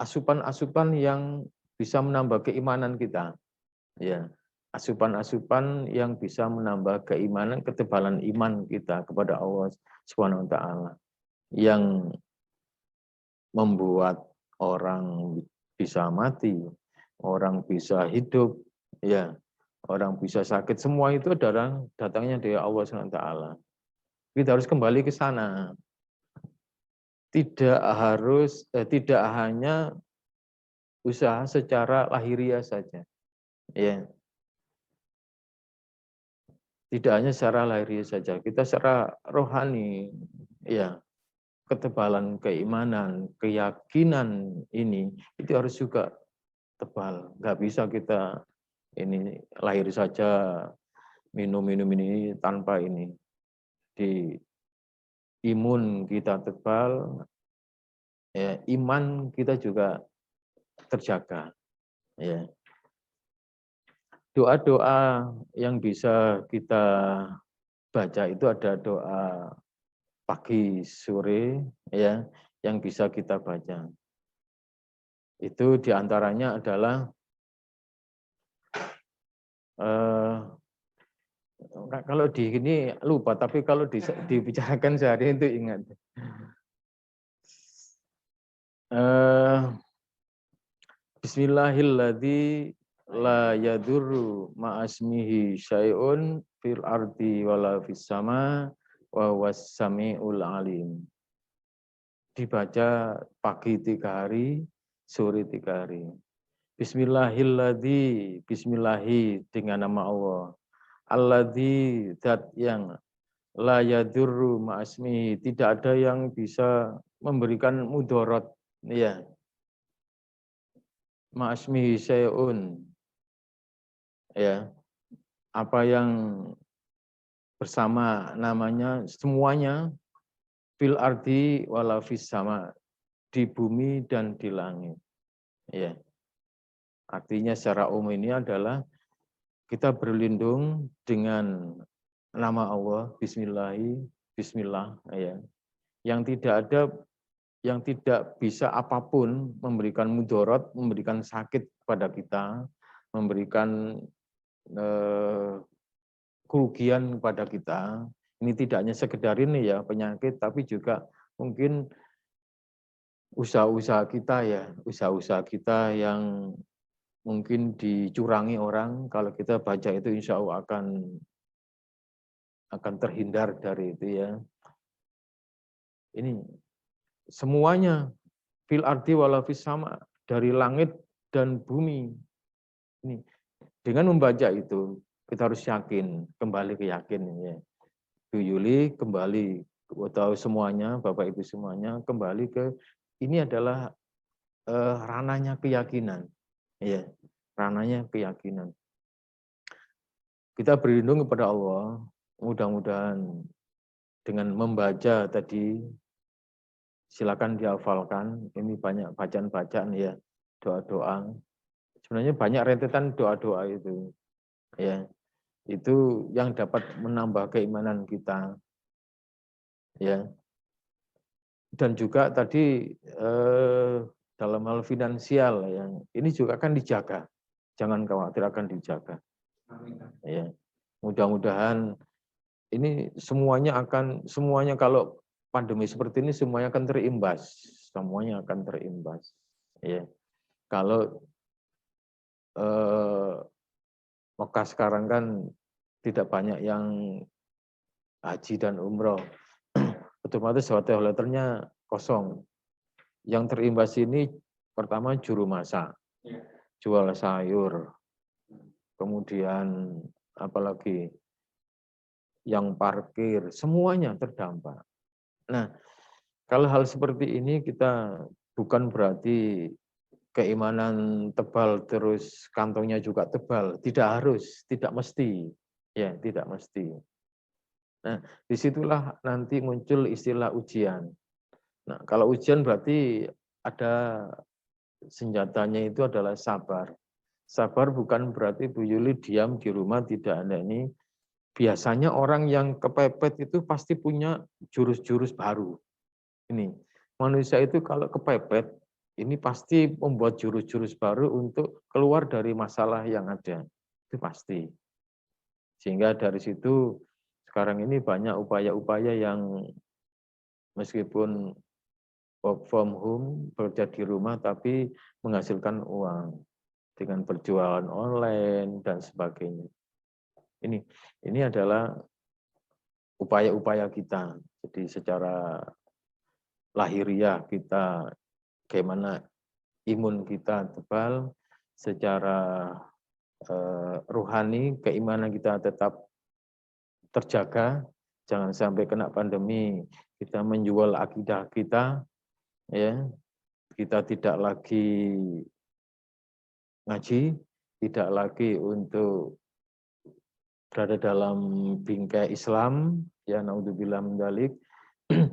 asupan-asupan yang bisa menambah keimanan kita, ya. Asupan-asupan yang bisa menambah keimanan, ketebalan iman kita kepada Allah Subhanahu wa taala, yang membuat orang bisa mati, orang bisa hidup, ya, orang bisa sakit, semua itu adalah datangnya dari Allah Subhanahu wa taala. Kita harus kembali ke sana. Tidak hanya usaha secara lahiriah saja, ya. Tidak hanya secara lahiriah saja, kita secara rohani, ya, ketebalan keimanan, keyakinan ini itu harus juga tebal. Nggak bisa kita ini lahir saja minum ini tanpa ini. Di imun kita tebal, ya, iman kita juga terjaga, ya. Doa-doa yang bisa kita baca itu ada doa pagi, sore, ya, yang bisa kita baca. Itu diantaranya adalah kalau di ini lupa, tapi kalau dibicarakan sehari itu ingat. Bismillahilladzi la yadurru ma'asmihi syai'un fil ardi wala fis sama wa huwas samiul alim. Dibaca pagi 3 hari, sore 3 hari. Bismillahilladzi, bismillahi dengan nama Allah. Alladzi, zat yang la yadurru ma'asmihi, tidak ada yang bisa memberikan mudarat, ya. Ma'asmihi syai'un, ya. Apa yang bersama namanya semuanya fil ardi wala fis sama, di bumi dan di langit. Ya. Artinya secara umum ini adalah kita berlindung dengan nama Allah, bismillahi, bismillah, ya. Yang tidak bisa apapun memberikan mudarat, memberikan sakit kepada kita, memberikan kerugian kepada kita. Ini tidak hanya sekedar ini ya penyakit, tapi juga mungkin usaha-usaha kita ya, usaha-usaha kita yang mungkin dicurangi orang, kalau kita baca itu insya Allah akan terhindar dari itu ya. Ini semuanya fil ardi wala fis sama, dari langit dan bumi. Ini dengan membaca itu kita harus yakin, kembali ke yakin ya. Bu Yuli kembali, tahu semuanya, Bapak Ibu semuanya kembali ke ini adalah ranahnya keyakinan. Ya, ranahnya keyakinan. Kita berlindung kepada Allah, mudah-mudahan dengan membaca tadi, silakan dihafalkan, ini banyak bacaan-bacaan ya, doa-doa. Sebenarnya banyak rentetan doa-doa itu. Ya, itu yang dapat menambah keimanan kita. Ya. Dan juga tadi dalam hal finansial yang ini juga akan dijaga. Jangan khawatir, akan dijaga. Ya. Mudah-mudahan ini semuanya kalau pandemi seperti ini semuanya akan terimbas. Semuanya akan terimbas. Ya. Kalau Mekah sekarang kan tidak banyak yang haji dan umroh, otomatis hotel-hotelnya kosong. Yang terimbas ini pertama juru masak, jual sayur, kemudian apalagi yang parkir, semuanya terdampak. Nah, kalau hal seperti ini kita bukan berarti keimanan tebal terus kantongnya juga tebal, tidak harus, tidak mesti, ya tidak mesti. Nah, disitulah nanti muncul istilah ujian. Nah, kalau ujian berarti ada senjatanya itu adalah sabar. Sabar bukan berarti Bu Yuli diam di rumah tidak ada ini. Biasanya orang yang kepepet itu pasti punya jurus-jurus baru. Ini manusia itu kalau kepepet ini pasti membuat jurus-jurus baru untuk keluar dari masalah yang ada. Itu pasti. Sehingga dari situ sekarang ini banyak upaya-upaya yang meskipun work from home, bekerja di rumah, tapi menghasilkan uang dengan berjualan online dan sebagainya. Ini adalah upaya-upaya kita. Jadi secara lahiriah kita, bagaimana imun kita tebal, secara rohani, keimanan kita tetap terjaga, jangan sampai kena pandemi kita menjual akidah kita, ya kita tidak lagi ngaji, tidak lagi untuk berada dalam bingkai Islam, ya naudzubillah min dzalik,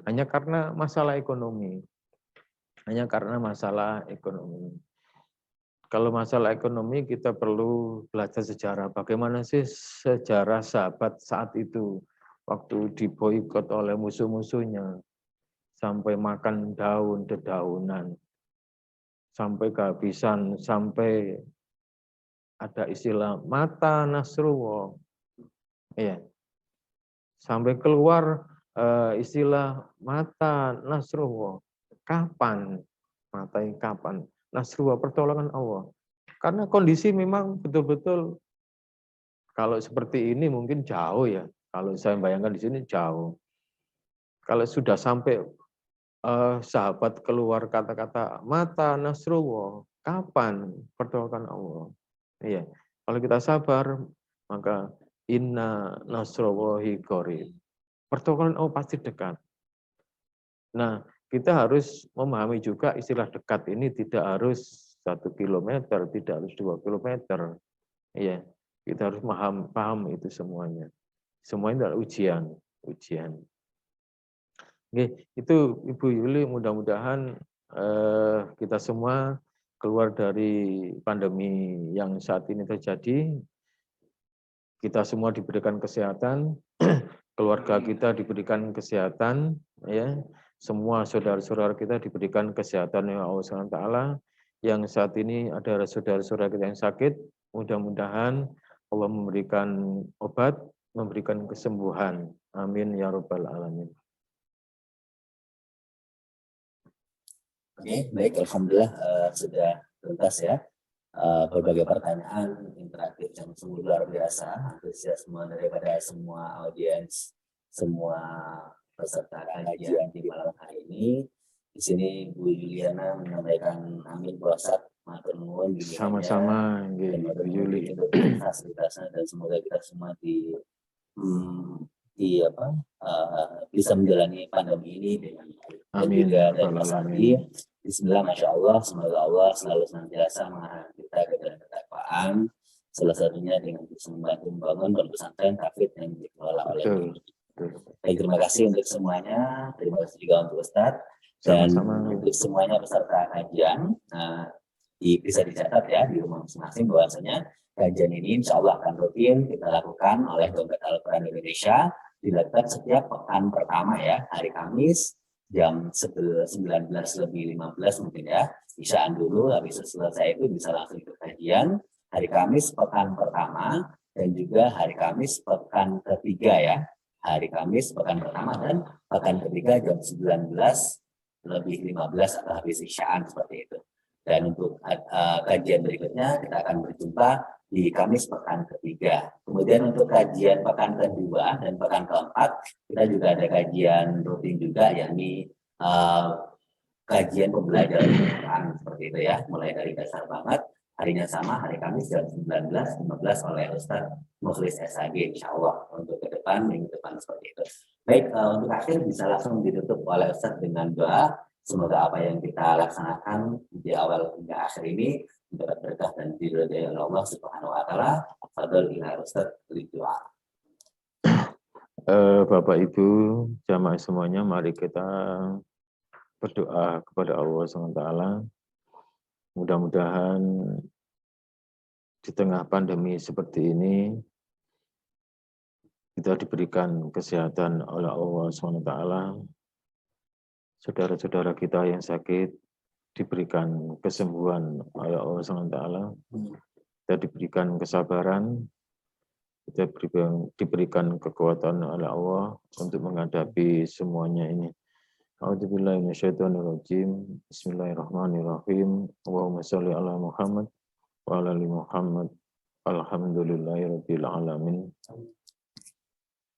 hanya karena masalah ekonomi, hanya karena masalah ekonomi. Kalau masalah ekonomi kita perlu belajar sejarah. Bagaimana sih sejarah sahabat saat itu waktu diboikot oleh musuh-musuhnya sampai makan daun dedaunan, sampai kehabisan, sampai ada istilah mata Nasrullah, ya, sampai keluar istilah mata Nasrullah. Kapan? Mata yang kapan? Nasrullah, pertolongan Allah. Karena kondisi memang betul-betul kalau seperti ini mungkin jauh ya. Kalau saya bayangkan di sini jauh. Kalau sudah sampai sahabat keluar kata-kata mata Nasrullah, Kapan pertolongan Allah? Iya. Kalau kita sabar, maka inna nasrallahi qarib. Pertolongan Allah pasti dekat. Nah, kita harus memahami juga istilah dekat ini tidak harus 1 kilometer, tidak harus 2 kilometer. Iya, kita harus paham itu semuanya. Semuanya adalah ujian. Oke, itu Ibu Yuli, mudah-mudahan kita semua keluar dari pandemi yang saat ini terjadi. Kita semua diberikan kesehatan, keluarga kita diberikan kesehatan, ya. Semua saudara-saudara kita diberikan kesehatan oleh Allah SWT. Yang saat ini ada saudara-saudara kita yang sakit, mudah-mudahan Allah memberikan obat, memberikan kesembuhan. Amin ya rabbal alamin. Oke, baik, alhamdulillah sudah tuntas ya. Berbagai pertanyaan interaktif yang sungguh luar biasa, antusiasme daripada semua audiens, semua peserta kajian di malam hari ini. Di sini Bu Yuliana menyampaikan amin puasa, matur nuwun sama-sama Bu Yuli fasilitasnya, dan semoga kita semua bisa menjalani pandemi ini dengan amin. Juga dari Mas Adi. Bismillah, Masya Allah, semoga Allah selalu senantiasa mengarahkan kita ke dalam ketakwaan, salah satunya dengan membangun pesantren Tauhid yang dikelola oleh Baik, terima kasih untuk semuanya, terima kasih juga untuk Ustadz, dan untuk semuanya peserta kajian. Bisa dicatat ya di rumah masing-masing bahwasanya kajian ini insya Allah akan rutin kita lakukan oleh Dompet Al-Quran Indonesia, dilakukan setiap pekan pertama ya, hari Kamis jam 19:15 mungkin ya, isyaan dulu, habis selesai itu bisa langsung ikut kajian hari Kamis pekan pertama dan juga hari Kamis pekan ketiga ya, hari Kamis pekan pertama dan pekan ketiga jam 19:15 atau habis isyaan seperti itu. Dan untuk kajian berikutnya kita akan berjumpa di Kamis pekan ketiga. Kemudian untuk kajian pekan kedua dan pekan keempat, kita juga ada kajian rutin juga, yakni kajian pembelajaran Quran seperti itu ya, mulai dari dasar banget. Harinya sama, hari Kamis jam 19:15 oleh Ustadz Mukhlis SAG, insya Allah untuk ke depan, minggu depan seperti itu. Baik, untuk akhir bisa langsung ditutup oleh Ustadz dengan doa. Semoga apa yang kita laksanakan di awal hingga akhir ini mendapat berkah dan diridhoi oleh Allah Subhanahu wa taala. Fadhil ila Ustaz doa. Bapak Ibu jamaah semuanya, mari kita berdoa kepada Allah SWT. Mudah-mudahan di tengah pandemi seperti ini kita diberikan kesehatan oleh Allah SWT. Saudara-saudara kita yang sakit diberikan kesembuhan oleh Allah SWT. Kita diberikan kesabaran, kita diberikan kekuatan oleh Allah untuk menghadapi semuanya ini. A'udzubillahi minasyaitonirrajim. Bismillahirrahmanirrahim. Allahumma sholli ala Muhammad wa ala ali Muhammad. Alhamdulillahirabbil alamin.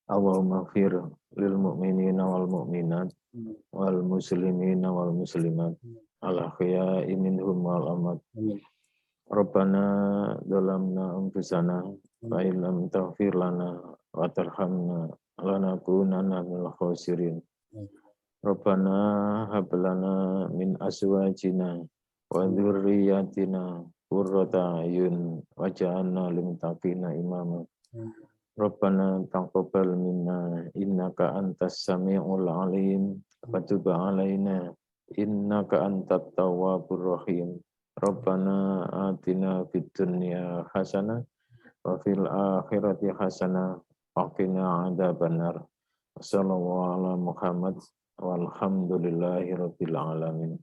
Allahumma ighfir lil mu'minina wal mu'minat wal muslimina wal muslimat al ahya'i minhum wal amwat. Rabbana zalamna anfusana wa illam taghfir lana wa tarhamna lanakunanna minal khasirin. Rabbana hab lana min azwajina wa dzurriyyatina qurrata a'yun waj'alna lil muttaqina imama. Rabbana taqabbal minna innaka antas samiul alim wa tub 'alaina innaka antat tawwabur rahim. Rabbana atina fid dunya hasanah wa fil akhirati hasanah wa qina adzabannar. Wassallallahu ala Muhammad walhamdulillahi rabbil alamin.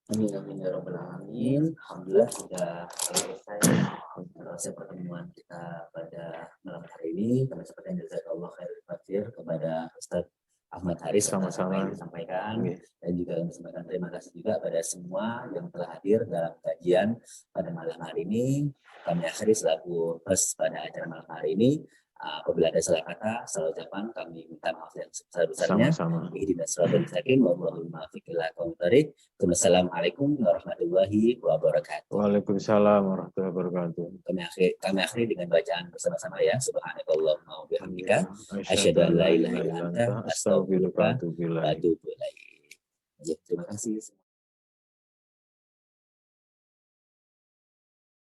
Amin amin ya rabbal alamin. Alhamdulillah sudah selesai pertemuan kita pada malam hari ini. Kami sampaikan jazakallahu khairul katsir kepada Ustadz Ahmad Haris sama-sama yang disampaikan, dan juga kami sampaikan terima kasih juga pada semua yang telah hadir dalam kajian pada malam hari ini. Kami akhiri selaku host pada acara malam hari ini. Apabila ada salah kata, salah ucapan, kami minta maaf yang sebesar-besarnya. Sama-sama. Ihdinas siratal mustaqim, wallahul muwaffiq ila aqwamit thoriq. Wassalamualaikum warahmatullahi wabarakatuh. Waalaikumsalam warahmatullahi wabarakatuh. Kami akhiri dengan bacaan bersama-sama ya. Subhanakallahumma wa bihamdika asyhadu an la ilaha illa anta astaghfiruka wa atubu ilaik. Terima kasih.